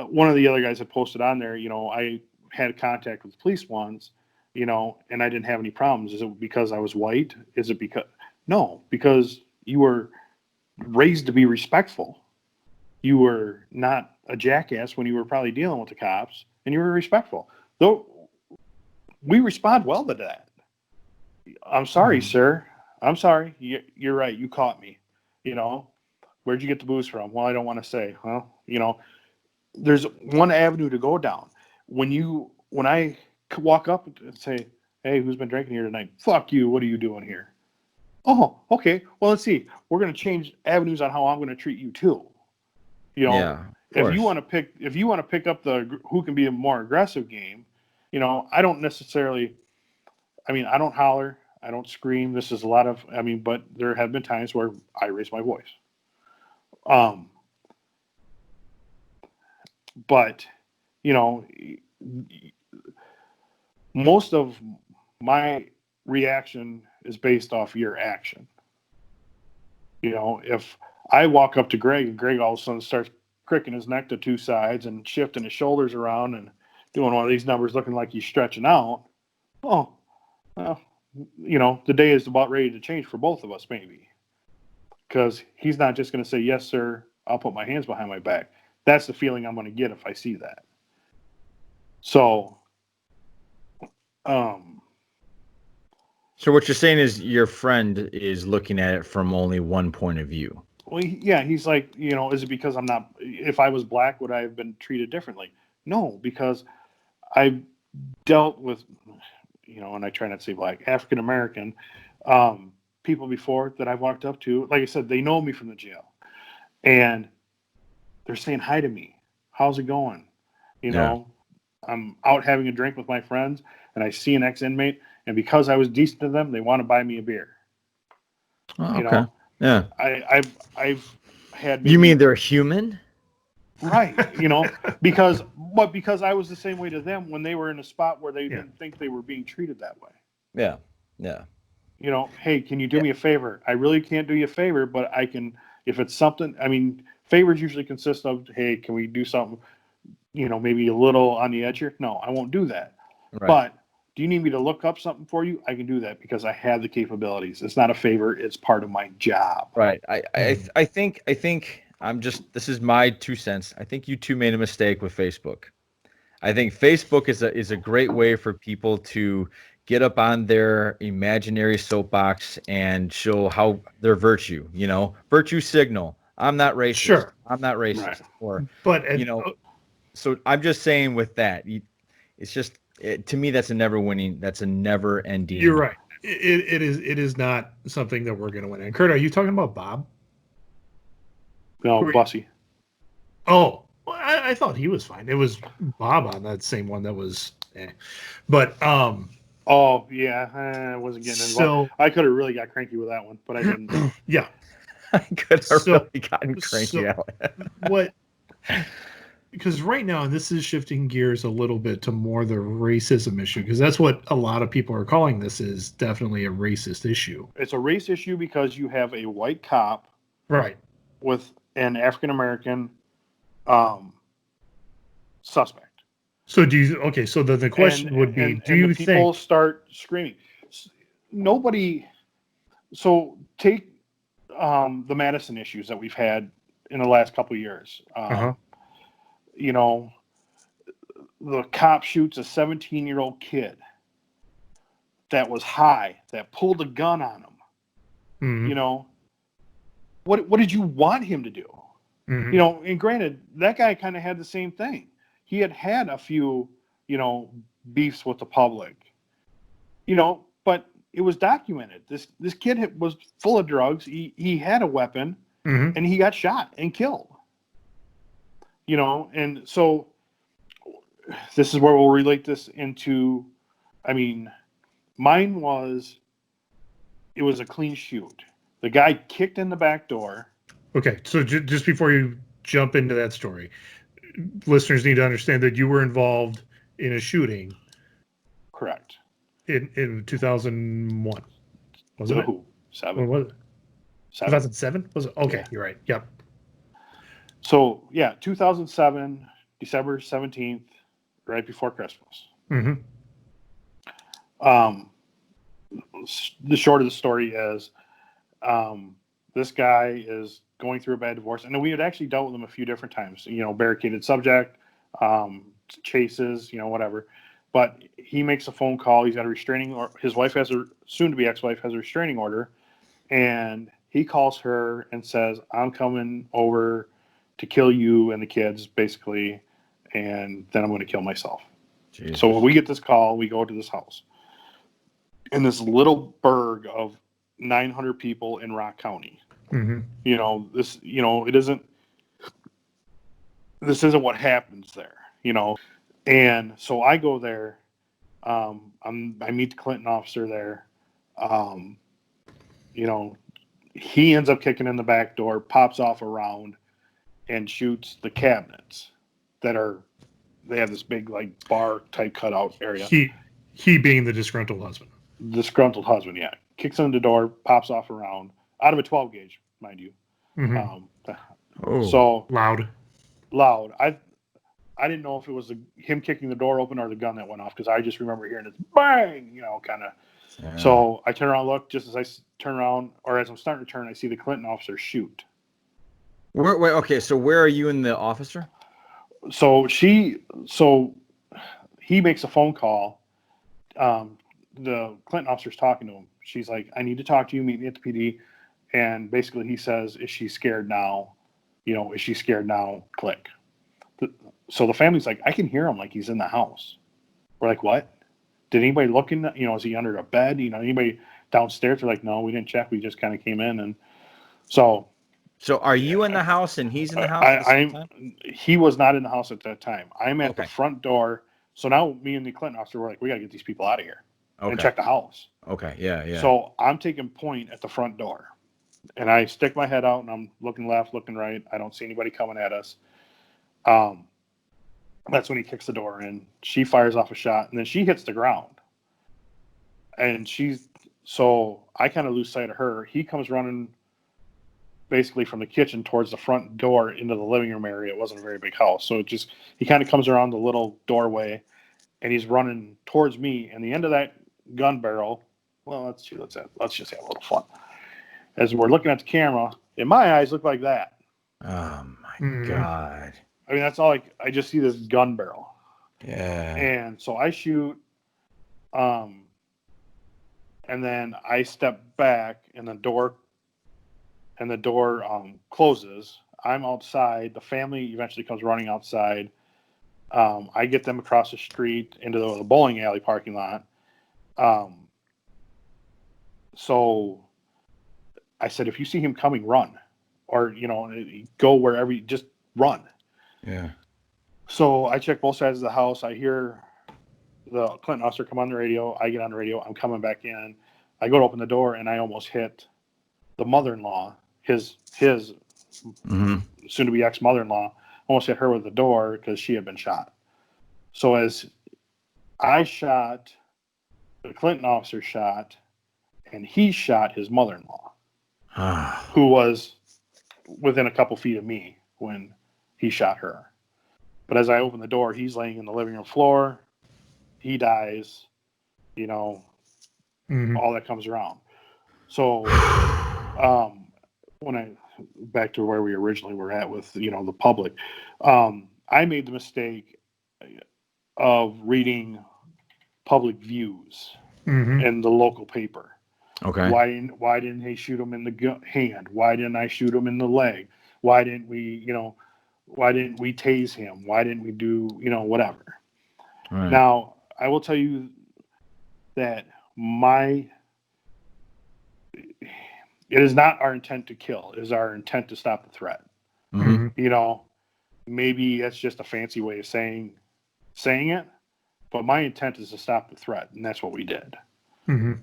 one of the other guys that posted on there, I had contact with police once, and I didn't have any problems. Is it because I was white? Is it because you were raised to be respectful. You were not a jackass when you were probably dealing with the cops, and you were respectful. Though we respond well to that. I'm sorry, sir. I'm sorry. You're right. You caught me. Where'd you get the booze from? Well, I don't want to say. Well, there's one avenue to go down. When I walk up and say, hey, who's been drinking here tonight? Fuck you. What are you doing here? Oh, okay. Well, let's see. We're going to change avenues on how I'm going to treat you too. Yeah. If you want to pick up the who can be a more aggressive game, I don't necessarily. I mean, I don't holler, I don't scream. This is a lot of. I mean, but there have been times where I raise my voice. But most of my reaction is based off your action. If I walk up to Greg and Greg all of a sudden starts cricking his neck to two sides and shifting his shoulders around and doing one of these numbers looking like he's stretching out, oh, well, the day is about ready to change for both of us, maybe. Because he's not just going to say, yes, sir, I'll put my hands behind my back. That's the feeling I'm going to get if I see that. So, So what you're saying is your friend is looking at it from only one point of view. well, yeah, he's like, is it because if I was black, would I have been treated differently? No, because I've dealt with, and I try not to say black, African American people before that I've walked up to. Like I said, they know me from the jail. And they're saying hi to me. How's it going? I'm out having a drink with my friends, and I see an ex-inmate, and because I was decent to them, they want to buy me a beer. Oh, okay. Yeah. I've had. You mean they're human? Right. because I was the same way to them when they were in a spot where they didn't think they were being treated that way. Yeah. Yeah. Hey, can you do me a favor? I really can't do you a favor, but I can, if it's something, I mean, favors usually consist of, hey, can we do something, maybe a little on the edge here? No, I won't do that. Right. But do you need me to look up something for you? I can do that because I have the capabilities. It's not a favor. It's part of my job. Right. I think this is my 2 cents. I think you two made a mistake with Facebook. I think Facebook is a great way for people to get up on their imaginary soapbox and show how their virtue, virtue signal. I'm not racist. Sure. I'm not racist. Right. Or, so I'm just saying with that, it's just, to me, that's a never ending. You're right. It is not something that we're going to win. And Kurt, are you talking about Bob? No, Bussy. Oh, well, I thought he was fine. It was Bob on that same one that was, but oh yeah, I wasn't getting involved. I could have really got cranky with that one, but I didn't. Yeah, I could have really gotten cranky. What? Because right now, and this is shifting gears a little bit to more the racism issue, because that's what a lot of people are calling this, is definitely a racist issue. It's a race issue because you have a white cop, right, with an African American suspect. So so the question would be, do you think people start screaming? Nobody. So take the Madison issues that we've had in the last couple of years. The cop shoots a 17-year-old kid that was high, that pulled a gun on him. Mm-hmm. What did you want him to do? Mm-hmm. And granted, that guy kind of had the same thing. He had a few, beefs with the public, but it was documented. This kid was full of drugs. He had a weapon, and he got shot and killed. And so this is where we'll relate this into, mine was, it was a clean shoot. The guy kicked in the back door. Okay, so just before you jump into that story. Listeners need to understand that you were involved in a shooting Correct. in 2001. Wasn't it? Who? When 7. was it? 7. 2007? Was it? Okay, Yeah. you're right. Yep. So, yeah, 2007, December 17th, right before Christmas. Mm-hmm. The short of the story is this guy is going through a bad divorce. And we had actually dealt with him a few different times, barricaded subject, chases, whatever. But he makes a phone call. He's got a restraining order. His wife soon-to-be ex-wife has a restraining order. And he calls her and says, I'm coming over to kill you and the kids, basically, and then I'm going to kill myself. Jesus. So when we get this call, we go to this house. In this little burg of 900 people in Rock County. Mm-hmm. This isn't what happens there, And so I go there. I meet the Clinton officer there. He ends up kicking in the back door, pops off a round, and shoots the cabinets they have this big like bar type cutout area. He being the disgruntled husband. Disgruntled husband, yeah. Kicks in the door, pops off a round out of a 12 gauge, mind you. Mm-hmm. So loud. I didn't know if it was him kicking the door open or the gun that went off, because I just remember hearing this bang, kind of. Yeah. So I turn around, look, just as I turn around, or as I'm starting to turn, I see the Clinton officer shoot. Okay, so where are you and the officer? So he makes a phone call. The Clinton officer's talking to him. She's like, I need to talk to you, meet me at the PD. And basically he says, is she scared now? Is she scared now? Click. So the family's like, I can hear him like he's in the house. We're like, what? Did anybody look in? Is he under a bed? Anybody downstairs? They're like, no, we didn't check. We just kind of came in. And so are you in the house and he's in the house at the same time? He was not in the house at that time. I'm at the front door. So now me and the Clinton officer were like, we got to get these people out of here and check the house. Okay, yeah. So I'm taking point at the front door. And I stick my head out and I'm looking left, looking right. I don't see anybody coming at us. That's when he kicks the door in. She fires off a shot and then she hits the ground. And so I kind of lose sight of her. He comes running basically from the kitchen towards the front door into the living room area. It wasn't a very big house. So he kind of comes around the little doorway and he's running towards me. And the end of that gun barrel, well, let's just have a little fun. As we're looking at the camera, in my eyes, look like that. Oh my God. I mean, that's all I just see this gun barrel. Yeah. And so I shoot, and then I step back and the door closes. I'm outside. The family eventually comes running outside. I get them across the street into the bowling alley parking lot. So I said, if you see him coming, run, or, go wherever, just run. Yeah. So I check both sides of the house. I hear the Clinton officer come on the radio. I get on the radio. I'm coming back in. I go to open the door and I almost hit the mother-in-law, his soon-to-be ex-mother-in-law, almost hit her with the door because she had been shot. So as I shot, the Clinton officer shot, and he shot his mother-in-law, who was within a couple feet of me when he shot her. But as I open the door, he's laying in the living room floor. He dies, all that comes around. So back to where we originally were at with, the public, I made the mistake of reading public views in the local paper. Okay. Why didn't they shoot him in the hand? Why didn't I shoot him in the leg? Why didn't we tase him? Why didn't we do, whatever? Right. Now, I will tell you that it is not our intent to kill. It is our intent to stop the threat. Mm-hmm. Maybe that's just a fancy way of saying it, but my intent is to stop the threat, and that's what we did. Mm-hmm.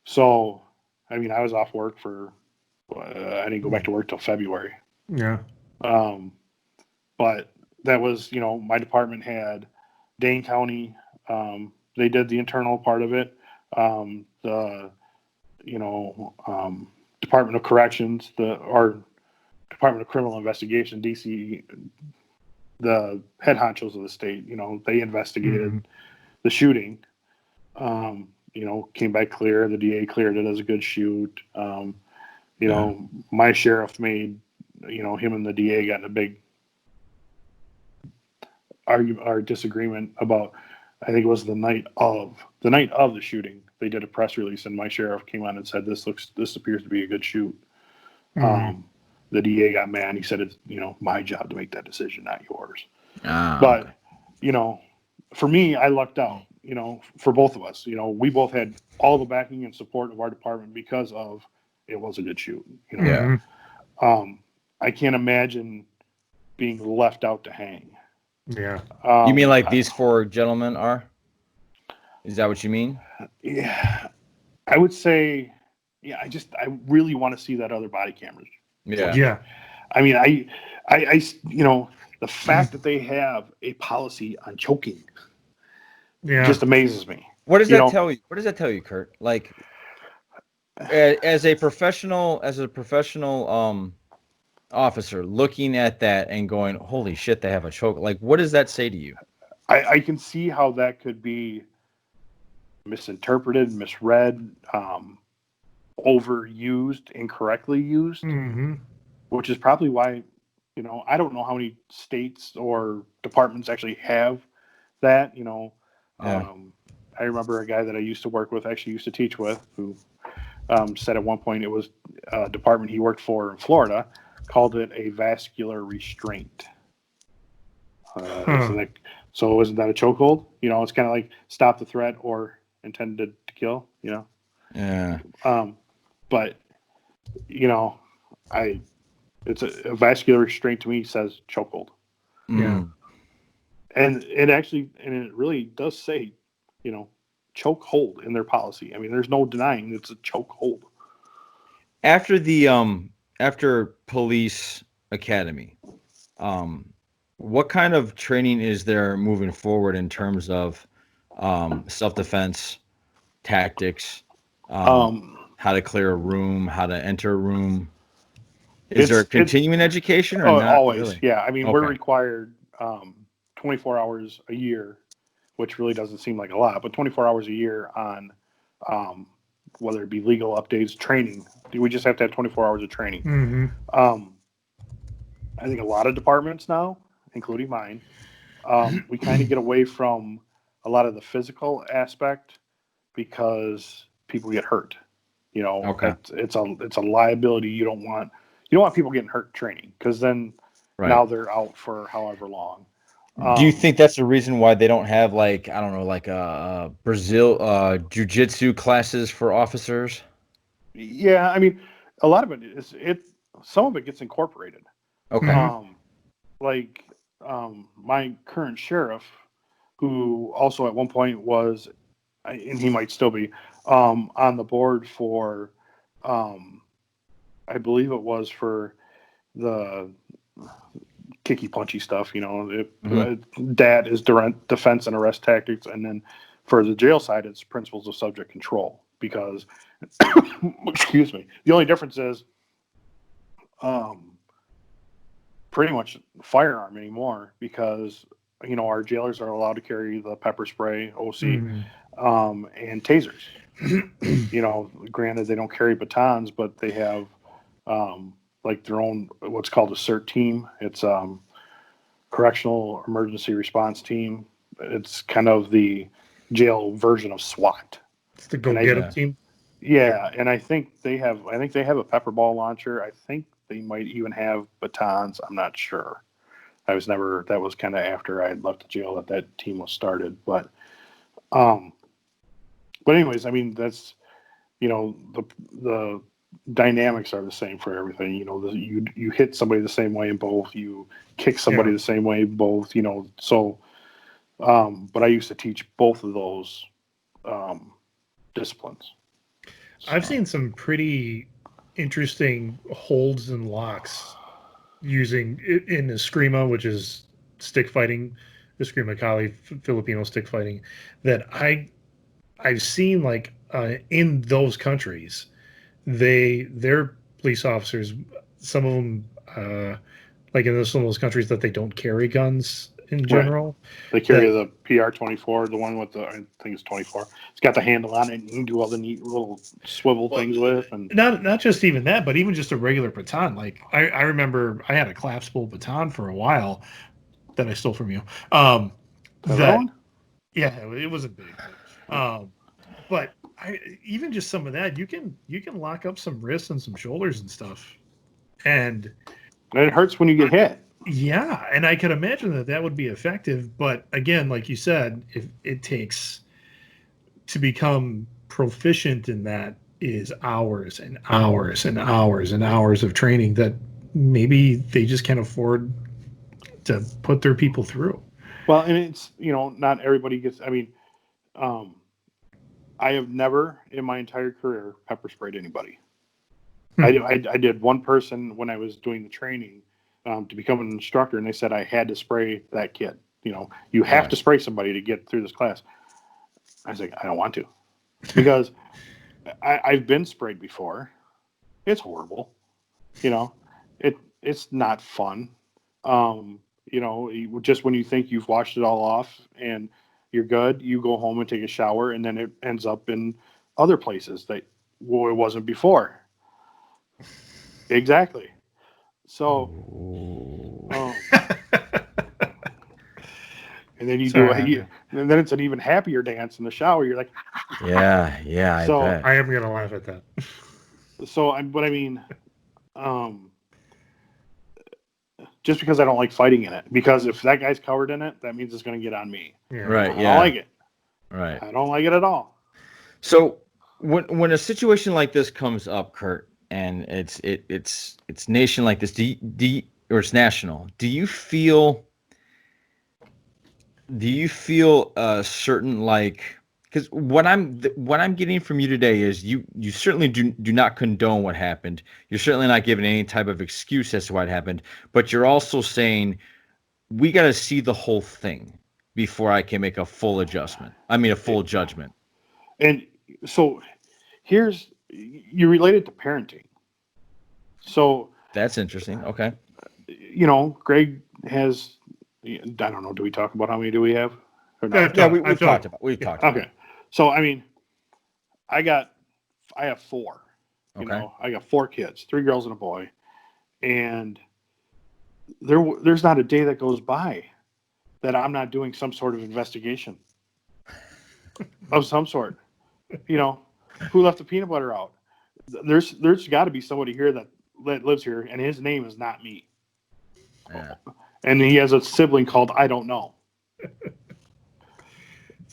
So, I mean, I was off work I didn't go back to work till February. Yeah. But that was, my department had Dane County. They did the internal part of it. The, Department of Corrections, our Department of Criminal Investigation, DC, the head honchos of the state, they investigated the shooting. Came back clear. The DA cleared it as a good shoot. My sheriff made, him and the DA got in a big argument or disagreement about, I think it was the night of the shooting. They did a press release, and my sheriff came on and said, "This appears to be a good shoot." The DA got mad. He said, "It's my job to make that decision, not yours." But okay. For me, I lucked out. For both of us, we both had all the backing and support of our department because of it was a good shoot. Yeah. I can't imagine being left out to hang. Yeah. You mean like these four gentlemen are? Is that what you mean? Yeah, I would say, yeah. I really want to see that other body cameras. Yeah. Yeah. I mean, the fact that they have a policy on choking, just amazes me. What does that tell you? What does that tell you, Kurt? Like, as a professional officer looking at that and going, "Holy shit, they have a choke!" Like, what does that say to you? I can see how that could be misinterpreted, misread, overused, incorrectly used, which is probably why, I don't know how many states or departments actually have that. I remember a guy that I used to work with, actually used to teach with, who said at one point it was a department he worked for in Florida, called it a vascular restraint. So isn't that a chokehold? It's kind of like stop the threat or intended to kill. Yeah. But it's a vascular restraint to me says chokehold. Yeah. And it really does say, choke hold in their policy. I mean, there's no denying it's a choke hold. After police academy, what kind of training is there moving forward in terms of self-defense tactics, how to clear a room, how to enter a room? Is there continuing education or not? Always, really? Yeah. I mean, we're required 24 hours a year, which really doesn't seem like a lot, but 24 hours a year on whether it be legal updates, training. We just have to have 24 hours of training. I think a lot of departments now, including mine, we kind of get away from a lot of the physical aspect because people get hurt. It's a liability. You don't want people getting hurt training, because then now they're out for however long. Do you think that's the reason why they don't have, like, I don't know, like Brazil jiu-jitsu classes for officers? Yeah, I mean, a lot of it is some of it gets incorporated. Okay. My current sheriff, who also at one point was, and he might still be, on the board for, I believe it was for the kicky punchy stuff. DAT is defense and arrest tactics, and then for the jail side, it's principles of subject control. Because, excuse me, the only difference is, pretty much firearm anymore, because our jailers are allowed to carry the pepper spray, OC, and tasers. Granted they don't carry batons, but they have like their own what's called a CERT team. It's Correctional Emergency Response Team. It's kind of the jail version of SWAT. It's the go-get-em team. Yeah, and I think they have a pepper ball launcher. I think they might even have batons. I'm not sure. That was kind of after I had left the jail that team was started. But anyways, I mean, that's, the dynamics are the same for everything. You hit somebody the same way in both. You kick somebody the same way in both. So. But I used to teach both of those disciplines. So. I've seen some pretty interesting holds and locks using it in Eskrima, which is stick fighting, Eskrima Kali, Filipino stick fighting, that I've seen like in those countries, their police officers, some of them like in some of those countries that they don't carry guns in general. They carry the PR-24, the one with the, I think it's 24. It's got the handle on it, and you can do all the neat little swivel things with. And not just even that, but even just a regular baton. Like I remember I had a collapsible baton for a while that I stole from you. That yeah, it wasn't big. But even just some of that, you can lock up some wrists and some shoulders and stuff, and it hurts when you get hit. Yeah, and I could imagine that would be effective. But again, like you said, if it takes to become proficient in that is hours and hours and hours and hours of training that maybe they just can't afford to put their people through. Well, and it's, not everybody gets, I have never in my entire career pepper sprayed anybody. I did one person when I was doing the training to become an instructor, and they said I had to spray that kid. You have to spray somebody to get through this class. I was like, I don't want to, because I've been sprayed before. It's horrible. It's not fun. Just when you think you've washed it all off and you're good, you go home and take a shower, and then it ends up in other places that it wasn't before. Exactly. So, and then you and then it's an even happier dance in the shower. You're like, yeah. So I bet. I am gonna laugh at that. So, just because I don't like fighting in it, because if that guy's covered in it, that means it's going to get on me. Yeah. Right. I don't like it. Right. I don't like it at all. So when a situation like this comes up, Curt, and it's nation like this, or it's national, do you feel a certain, like, because what I'm getting from you today is you certainly do not condone what happened. You're certainly not giving any type of excuse as to what happened, but you're also saying we got to see the whole thing before I can make a full adjustment. I mean, a full judgment. And so you related to parenting. So That's interesting. Okay. Greg has, I don't know, do we talk about how many do we have? Or not? Yeah, we've talked about. We've talked about. Okay. So, I have four. Okay. I got 4 kids, 3 girls and a boy. And there's not a day that goes by that I'm not doing some sort of investigation of some sort. Who left the peanut butter out? There's got to be somebody here that lives here, and his name is not me. Yeah. And he has a sibling called I don't know.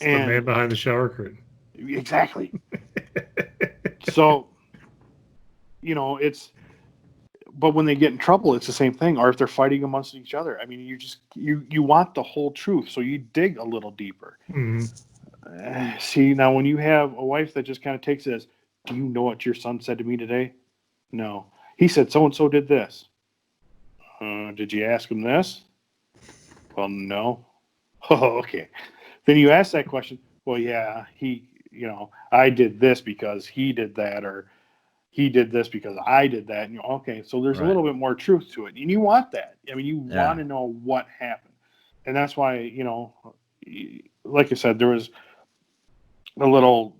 It's the man behind the shower curtain. Exactly. So, but when they get in trouble, it's the same thing. Or if they're fighting amongst each other, you want the whole truth, so you dig a little deeper. Mm-hmm. See, now when you have a wife that just kind of takes it as, do you know what your son said to me today? No. He said so-and-so did this. Did you ask him this? Well, no. Oh, okay. Then you ask that question. Well, yeah, I did this because he did that, or he did this because I did that. And okay, so there's a little bit more truth to it. And you want that. You want to know what happened. And that's why, like I said, there was a little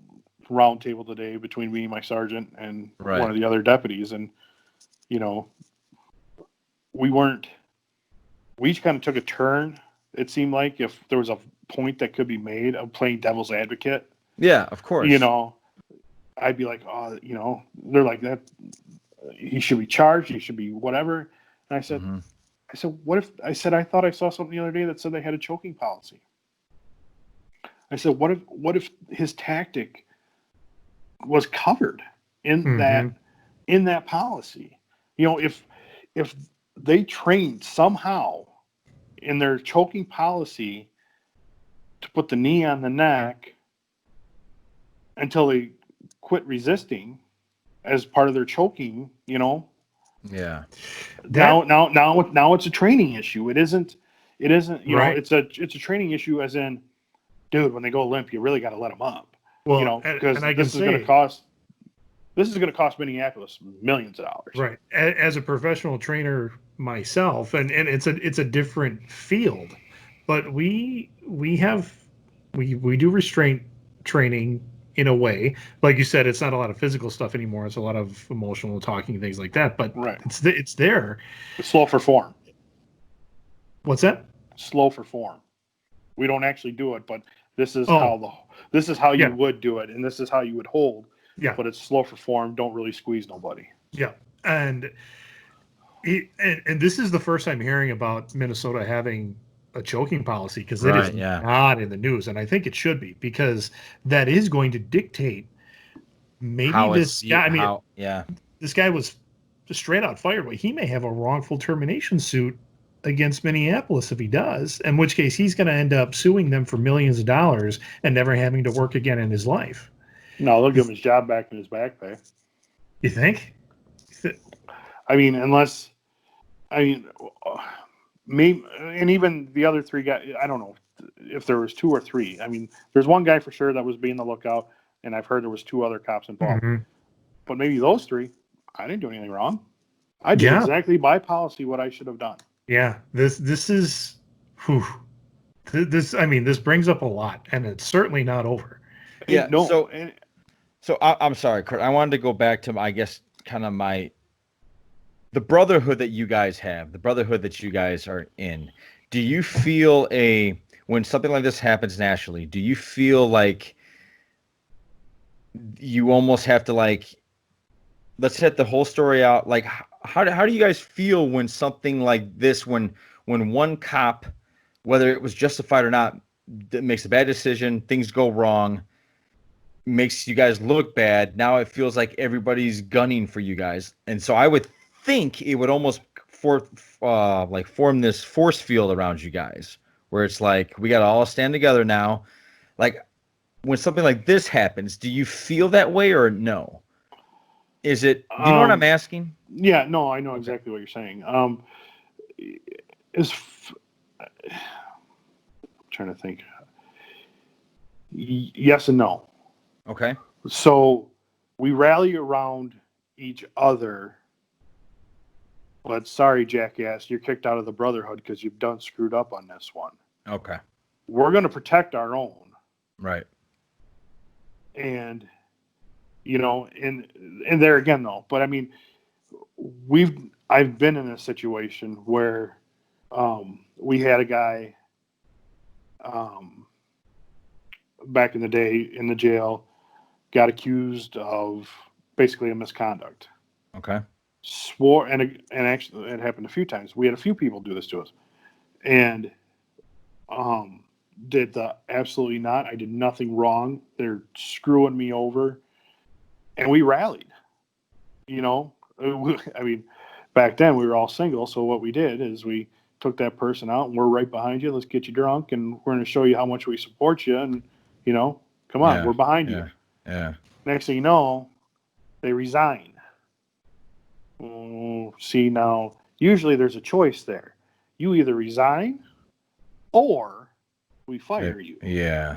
round table today between me, my sergeant, and one of the other deputies. And, we each kind of took a turn. It seemed like if there was a point that could be made of playing devil's advocate. Yeah, of course. I'd be like, they're like that. He should be charged. He should be whatever. And I said, I thought I saw something the other day that said they had a choking policy. I said, what if his tactic was covered in that policy? If they trained somehow in their choking policy to put the knee on the neck until they quit resisting as part of their choking, Yeah. Now it's a training issue. It isn't, you know, Right. it's a training issue as in, dude, when they go limp, you really got to let them up. Well, You know, because and I can this is going say, to cost Minneapolis millions of dollars. right, as a professional trainer myself, and it's a different field, but we do restraint training in a way. Like you said, it's not a lot of physical stuff anymore. It's a lot of emotional talking, things like that. But Right. it's there. It's slow for form. What's that? Slow for form. We don't actually do it, but this is Oh. how Yeah. you would do it, and this is how you would hold. Yeah. But it's slow for form. Don't really squeeze nobody. Yeah. And this is the first I'm hearing about Minnesota having a choking policy, because it is not in the news, and I think it should be, because that is going to dictate maybe this guy. I mean, this guy was straight out fired, but he may have a wrongful termination suit against Minneapolis if he does, in which case he's going to end up suing them for millions of dollars and never having to work again in his life. No, they'll give him his job back and his back pay. You think? I mean, maybe, and even the other three guys, I don't know if there was two or three. I mean, there's one guy for sure that was being the lookout, and I've heard there was two other cops involved. Mm-hmm. But maybe those three, I didn't do anything wrong. I did exactly by policy what I should have done. Yeah, this is, this brings up a lot, and it's certainly not over. Yeah. No. So I'm sorry, Kurt. I wanted to go back to, I guess, kind of the brotherhood that you guys have, the brotherhood that you guys are in. Do you feel when something like this happens nationally, do you feel like you almost have to, like, let's set the whole story out? Like, how do you guys feel when something like this, when one cop, whether it was justified or not, makes a bad decision, things go wrong, makes you guys look bad. Now it feels like everybody's gunning for you guys. And so I would think it would almost form this force field around you guys, where it's like, we got to all stand together now. Like, when something like this happens, do you feel that way or no? Is it, do you know what I'm asking? Yeah, no, I know exactly what you're saying. I'm trying to think. Yes and no. Okay. So we rally around each other. But sorry, jackass, you're kicked out of the brotherhood because you've done screwed up on this one. Okay. We're going to protect our own. Right. And, you know, and there again, though, but I mean, I've been in a situation where we had a guy back in the day in the jail, got accused of basically a misconduct. Okay. Swore, and actually it happened a few times. We had a few people do this to us, and did the absolutely not. I did nothing wrong. They're screwing me over, and we rallied. You know, I mean, back then we were all single, so what we did is we took that person out, and we're right behind you. Let's get you drunk, and we're going to show you how much we support you, and you know, come on, we're behind you. Yeah. Next thing you know, they resign. See, now, usually there's a choice there. You either resign or we fire you. Yeah.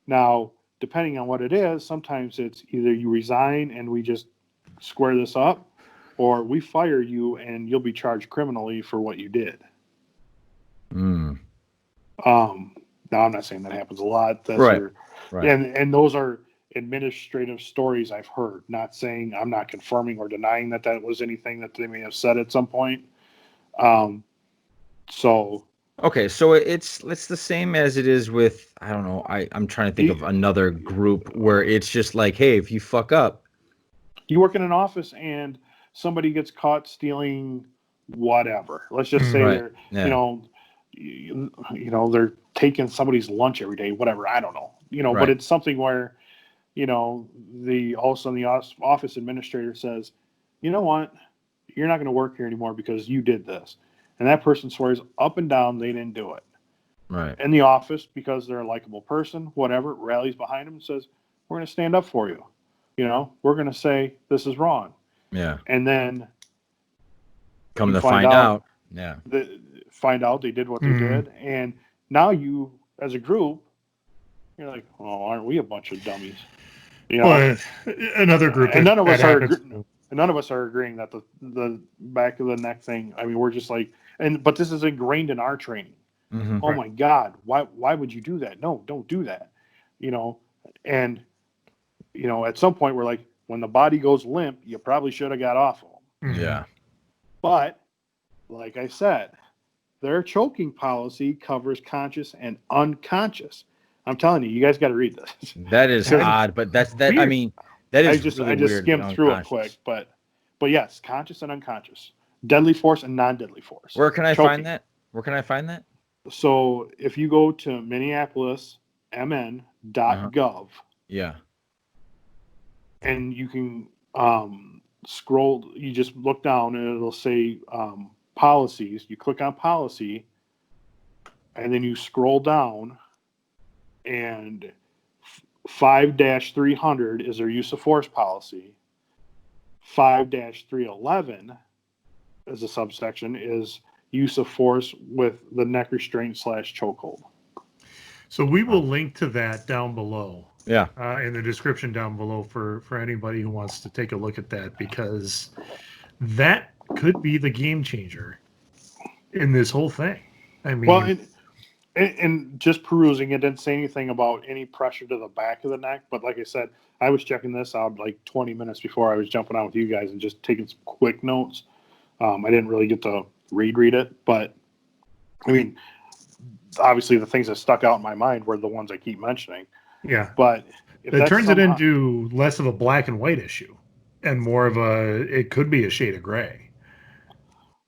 Now, depending on what it is, sometimes it's either you resign and we just square this up, or we fire you and you'll be charged criminally for what you did. Mm. Now, I'm not saying that happens a lot. That's right. And those are administrative stories I've heard, not saying, I'm not confirming or denying that was anything that they may have said at some point. So okay, so it's the same as it is with, I don't know, I'm trying to think of another group where it's just like, hey, if you fuck up, you work in an office and somebody gets caught stealing whatever. Let's just say they're you know they're taking somebody's lunch every day, whatever, I don't know, but it's something where all of a sudden the office administrator says, you know what, you're not going to work here anymore because you did this. And that person swears up and down they didn't do it. Right. And the office, because they're a likable person, whatever, rallies behind them and says, we're going to stand up for you. We're going to say this is wrong. Yeah. And then Come You to find out. Yeah. Find out they did what they did, and now you, as a group, you're like, oh, aren't we a bunch of dummies? You know, Well, another group, and that happens. none of us are agreeing that the back of the neck thing. I mean, we're just like, but this is ingrained in our training. Mm-hmm. Oh my God, why would you do that? No, don't do that. You know, and you know, at some point we're like, when the body goes limp, you probably should have got off of them. Yeah. But like I said, their choking policy covers conscious and unconscious. I'm telling you, you guys got to read this. That is odd, but that's that. Weird. I mean, that is I just weird, skimmed through it quick, but yes, conscious and unconscious, deadly force and non-deadly force. Where can I Choking. find that? Where can I find that? So if you go to MinneapolisMN.gov, Yeah. and you can scroll, you just look down and it'll say policies. You click on policy, and then you scroll down, and 5-300 is their use of force policy. 5-311 as a subsection is use of force with the neck restraint / chokehold. So we will link to that down below. Yeah. In the description down below for anybody who wants to take a look at that, because that could be the game changer in this whole thing. I mean, Well, and just perusing, it didn't say anything about any pressure to the back of the neck. But like I said, I was checking this out like 20 minutes before I was jumping on with you guys and just taking some quick notes. I didn't really get to read it, but I mean, obviously the things that stuck out in my mind were the ones I keep mentioning. yeah. But It turns it into less of a black and white issue and more of it could be a shade of gray.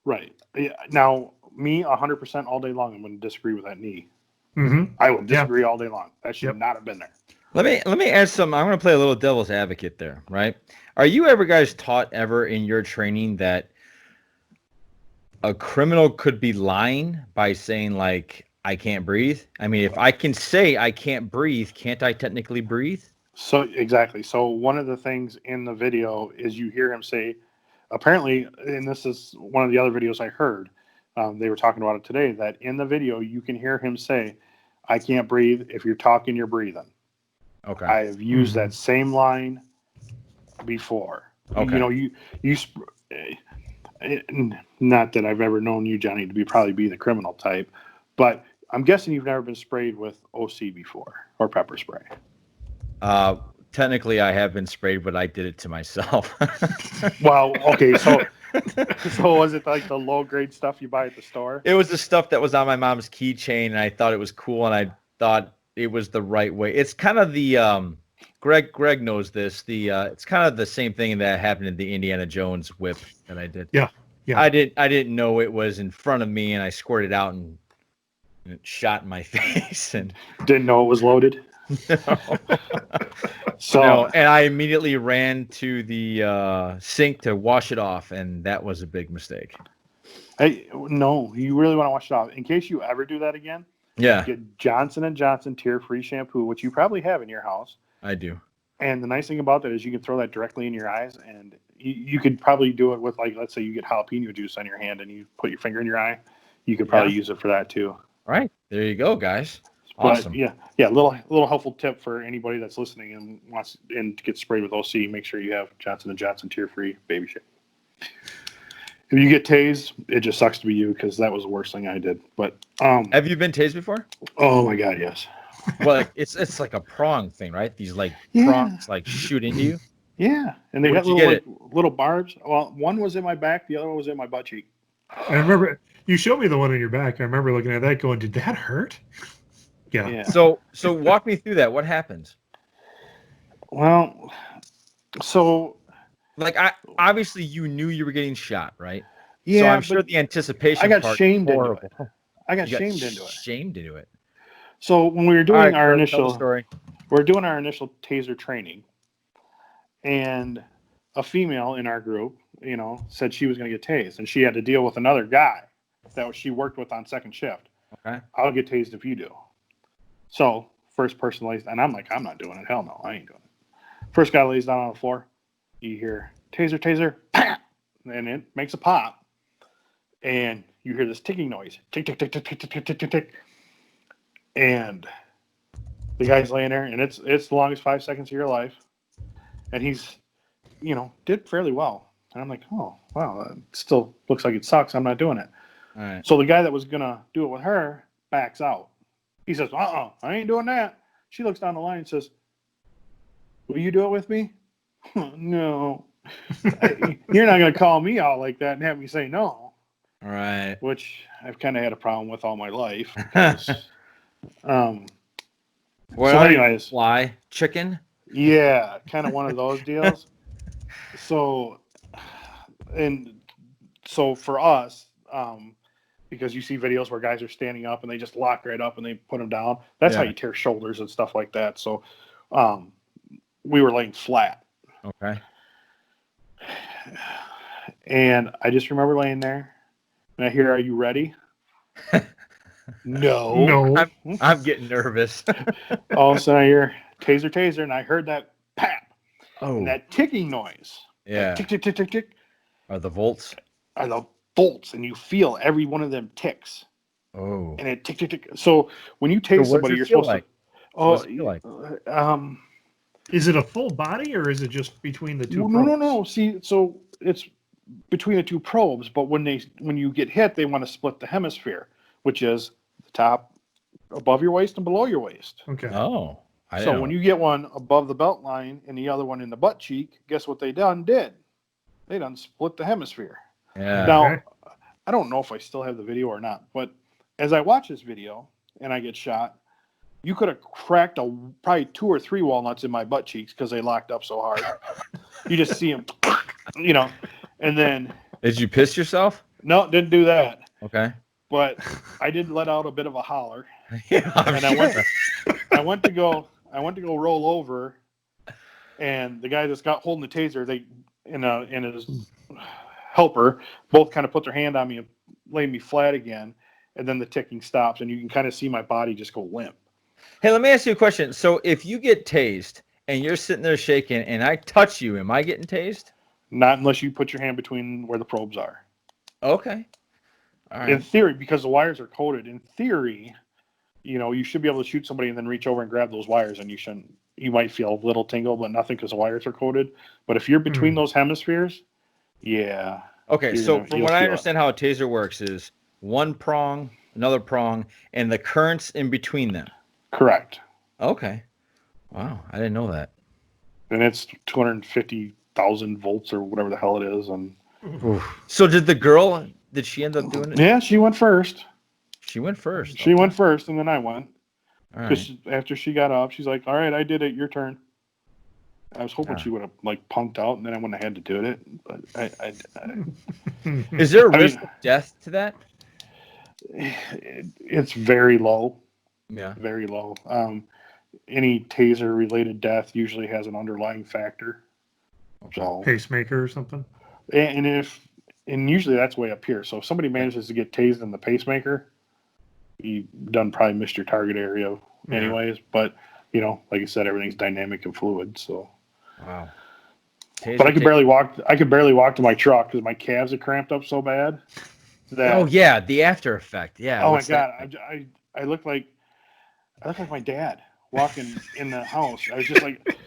Right. Yeah. Now, me 100% all day long, I'm going to disagree with that knee. Mm-hmm. I would disagree all day long. That should not have been there. Let me add some. I'm going to play a little devil's advocate there, right? Are you ever guys taught ever in your training that a criminal could be lying by saying like, I can't breathe? I mean, if I can say I can't breathe, can't I technically breathe? So exactly. So one of the things in the video is you hear him say, apparently, and this is one of the other videos I heard, they were talking about it today, that in the video you can hear him say, I can't breathe. If you're talking, you're breathing. Okay. I have used that same line before. Okay. You know, you not that I've ever known you, Johnny, to probably be the criminal type, but I'm guessing you've never been sprayed with OC before or pepper spray. Technically, I have been sprayed, but I did it to myself. Well, okay, so was it like the low grade stuff you buy at the store? It was the stuff that was on my mom's keychain, and I thought it was cool, and I thought it was the right way. It's kind of the Greg knows this. It's kind of the same thing that happened in the Indiana Jones whip that I did. Yeah. I didn't know it was in front of me, and I squirted out and it shot in my face, and Didn't know it was loaded. So no, and I immediately ran to the sink to wash it off, and that was a big mistake. hey, no, you really want to wash it off. In case you ever do that again, Yeah, get Johnson & Johnson tear-free shampoo, which you probably have in your house. I do. And the nice thing about that is you can throw that directly in your eyes, and you could probably do it with, like, let's say you get jalapeno juice on your hand and you put your finger in your eye. You could probably use it for that too. All right, there you go, guys. But Awesome. yeah, little helpful tip for anybody that's listening and wants to get sprayed with OC. Make sure you have Johnson & Johnson tear-free baby shampoo. If you get tased, it just sucks to be you, because that was the worst thing I did. But Have you been tased before? oh my God, yes. Well, it's like a prong thing, right? These like prongs like shoot into you. Yeah, and they Where'd got you little get little barbs. Well, one was in my back, the other one was in my butt cheek. I remember you showed me the one in your back. I remember looking at that going, did that hurt? Yeah. So walk me through that. What happens? Well, so Like obviously you knew you were getting shot, right? yeah, So I'm sure the anticipation. I got part shamed into horrible. it. I got You shamed into it. Shamed into it. So when we were All doing right, our Kurt, initial tell the story. we're doing our initial taser training, and a female in our group, said she was going to get tased, and she had to deal with another guy that she worked with on second shift. Okay. I'll get tased if you do. So first person lays, and I'm like, I'm not doing it. Hell no, I ain't doing it. First guy lays down on the floor. You hear taser, taser, and it makes a pop. and you hear this ticking noise, tick, tick, tick, tick, tick, tick, tick, tick, tick, tick, and the guy's laying there, and it's the longest 5 seconds of your life, and he's, did fairly well. And I'm like, oh, wow, it still looks like it sucks. I'm not doing it. All right. So the guy that was going to do it with her backs out. He says, I ain't doing that. She looks down the line and says, will you do it with me? No. You're not going to call me out like that and have me say no. All right. Which I've kind of had a problem with all my life. Well, so anyways. Fly chicken? Yeah, kind of one of those deals. So for us, because you see videos where guys are standing up and they just lock right up and they put them down. That's how you tear shoulders and stuff like that. So we were laying flat. Okay. And I just remember laying there and I hear, are you ready? No. I'm getting nervous. All of a sudden I hear taser, and I heard that pap. Oh. And that ticking noise. Yeah. Tick, tick, tick, tick, tick. Are the volts? Are the bolts, and you feel every one of them ticks. Oh. And it tick, tick, tick. So when you tase somebody, you're supposed to. What's it feel like? Is it a full body or is it just between the two? No. See, so it's between the two probes, but when you get hit, they want to split the hemisphere, which is the top above your waist and below your waist. Okay. Oh. So when you get one above the belt line and the other one in the butt cheek, guess what they did? They done split the hemisphere. Yeah. Now, I don't know if I still have the video or not, but as I watch this video and I get shot, you could have cracked probably 2 or 3 walnuts in my butt cheeks because they locked up so hard. You just see them, and then. Did you piss yourself? No, didn't do that. Okay. But I did let out a bit of a holler. Yeah, and I went to go roll over, and the guy that's holding the taser, and his helper both kind of put their hand on me and laid me flat again, and then the ticking stops, and you can kind of see my body just go limp. Hey, let me ask you a question. So if you get tased and you're sitting there shaking and I touch you, am I getting tased? Not unless you put your hand between where the probes are. Okay. All right. In theory, because the wires are coated, in theory, you should be able to shoot somebody and then reach over and grab those wires, and you might feel a little tingle, but nothing because the wires are coated. But if you're between those hemispheres, yeah. Okay, so from what I understand how a taser works is one prong, another prong, and the currents in between them. Correct. Okay. Wow, I didn't know that. And it's 250,000 volts or whatever the hell it is. And so did she end up doing it? Yeah, she went first. She went first. She went first, and then I went. All right. After she got up, she's like, all right, I did it. Your turn. I was hoping she would have punked out, and then I wouldn't have had to do it. But I Is there a risk of death to that? It's very low. Yeah. Very low. Any taser-related death usually has an underlying factor. So pacemaker or something. And usually that's way up here. So if somebody manages to get tased in the pacemaker, you done probably missed your target area anyways. But like I said, everything's dynamic and fluid. So. Wow. But I could barely walk. I could barely walk to my truck because my calves are cramped up so bad. Oh yeah, the after effect. Yeah. Oh my god, I look like my dad walking in the house. I was just like,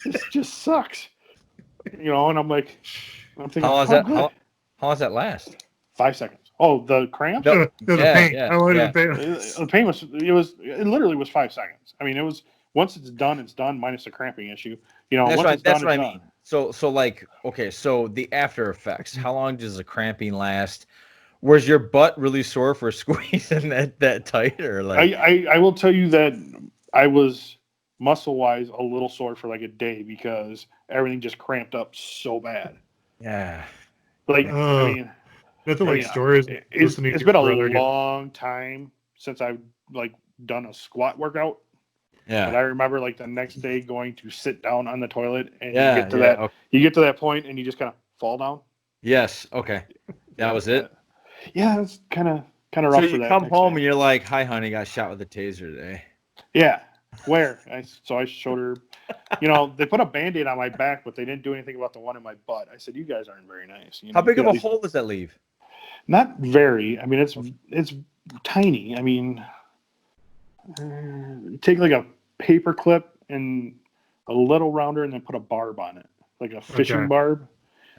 this just sucks, and I'm like, thinking, how does that last? 5 seconds. Oh, the cramps? The pain. Yeah, The pain it literally was 5 seconds. I mean, it was, once it's done, minus the cramping issue. That's once right. it's done, That's what I done. mean. So like, okay, so the after effects, how long does the cramping last? Was your butt really sore for squeezing that tight, or like? I will tell you that I was muscle-wise a little sore for like a day because everything just cramped up so bad. Yeah. Like, I mean, nothing like stories. It's been a long time since I've done a squat workout. Yeah. But I remember the next day going to sit down on the toilet and you get to that point and you just kind of fall down. Yes. Okay. That was it. Yeah, it's kind of rough. So you come home and you're like, "Hi, honey, got shot with a taser today." Yeah. Where? So I showed her, they put a Band-Aid on my back, but they didn't do anything about the one in my butt. I said, you guys aren't very nice. How big of a hole does that leave? Not very. I mean, it's tiny. I mean, take like a paper clip and a little rounder and then put a barb on it, like a fishing barb.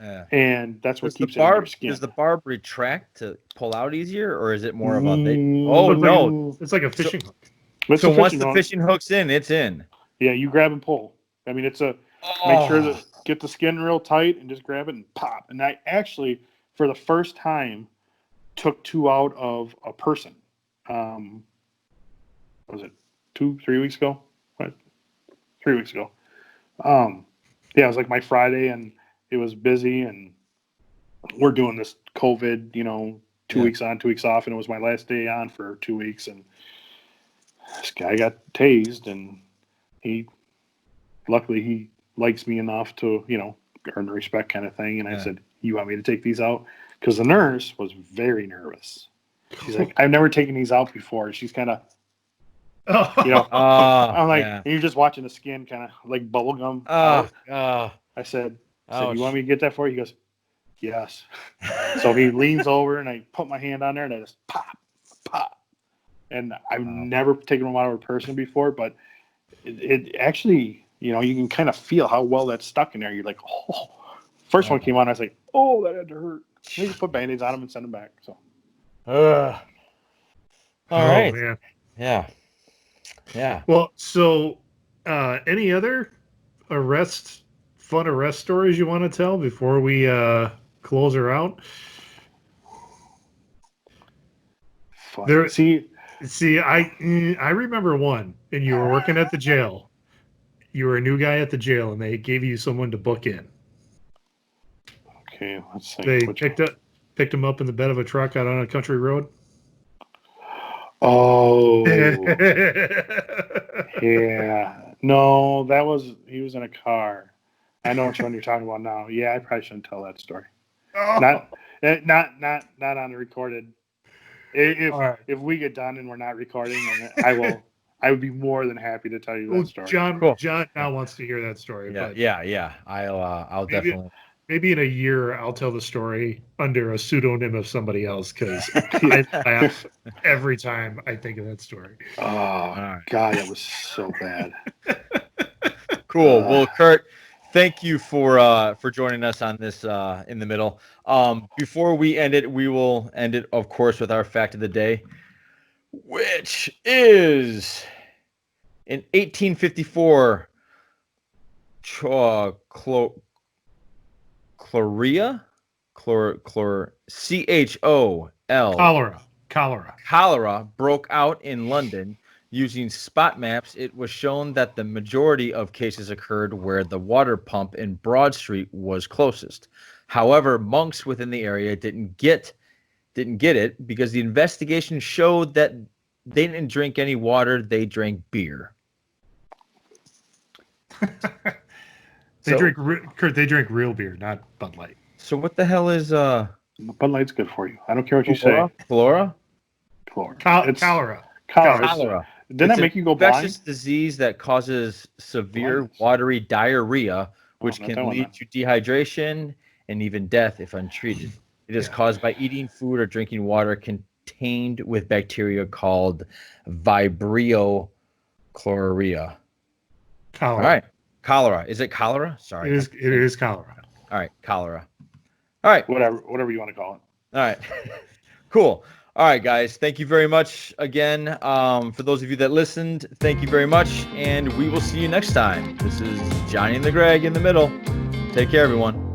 Yeah. And that's what keeps it in your skin. Does the barb retract to pull out easier, or is it more of a... It's like a fishing hook. So once the fishing hook's in, it's in. Yeah, you grab and pull. I mean, it's make sure to get the skin real tight and just grab it and pop. And I actually, for the first time, took 2 out of a person. What was it 3 weeks ago? What? 3 weeks ago. It was like my Friday, and it was busy, and we're doing this COVID, 2 weeks on, 2 weeks off, and it was my last day on for 2 weeks, and this guy got tased, and luckily he likes me enough to, earn the respect kind of thing. And I said, you want me to take these out? Because the nurse was very nervous. She's like, I've never taken these out before. She's kind of, I'm like, you're just watching the skin kind of like bubble gum. I said, you want me to get that for you? He goes, yes. So he leans over, and I put my hand on there, and I just pop. And I've never taken them out of a person before, but it actually, you can kind of feel how well that's stuck in there. You're like, oh. First one came on, I was like, oh, that had to hurt. They just put Band-Aids on them and send them back. So. All right. Man. Yeah. Well, so any other fun arrest stories you want to tell before we close her out? Fun. See, I remember one, and you were working at the jail. You were a new guy at the jail, and they gave you someone to book in. Okay, let's see. They picked him up in the bed of a truck out on a country road. Oh, yeah. No, he was in a car. I know which one you're talking about now. Yeah, I probably shouldn't tell that story. Oh. Not on the recorded. If we get done and we're not recording, then I would be more than happy to tell you that story. John now wants to hear that story. Yeah. I'll definitely. Maybe in a year I'll tell the story under a pseudonym of somebody else, because I laugh every time I think of that story. Oh God, that was so bad. Cool. Well, Curt, thank you for joining us on this in the middle. Before we end it, we will end it, of course, with our fact of the day, which is in 1854, cholera broke out in London. Using spot maps, it was shown that the majority of cases occurred where the water pump in Broad Street was closest. However, monks within the area didn't get it because the investigation showed that they didn't drink any water, they drank beer. They drink real beer, not Bud Light. So what the hell is Bud Light's good for you. I don't care what you say. Cholera. Cholera. Didn't that make you go blind? Infectious disease that causes severe watery diarrhea, which can lead to dehydration and even death if untreated. It is caused by eating food or drinking water contained with bacteria called Vibrio chlorella. Cholera. All right. Cholera. Is it cholera? Sorry. It is cholera. All right. Cholera. All right. Whatever you want to call it. All right. Cool. All right, guys. Thank you very much again. For those of you that listened, thank you very much. And we will see you next time. This is Johnny and the Greg in the middle. Take care, everyone.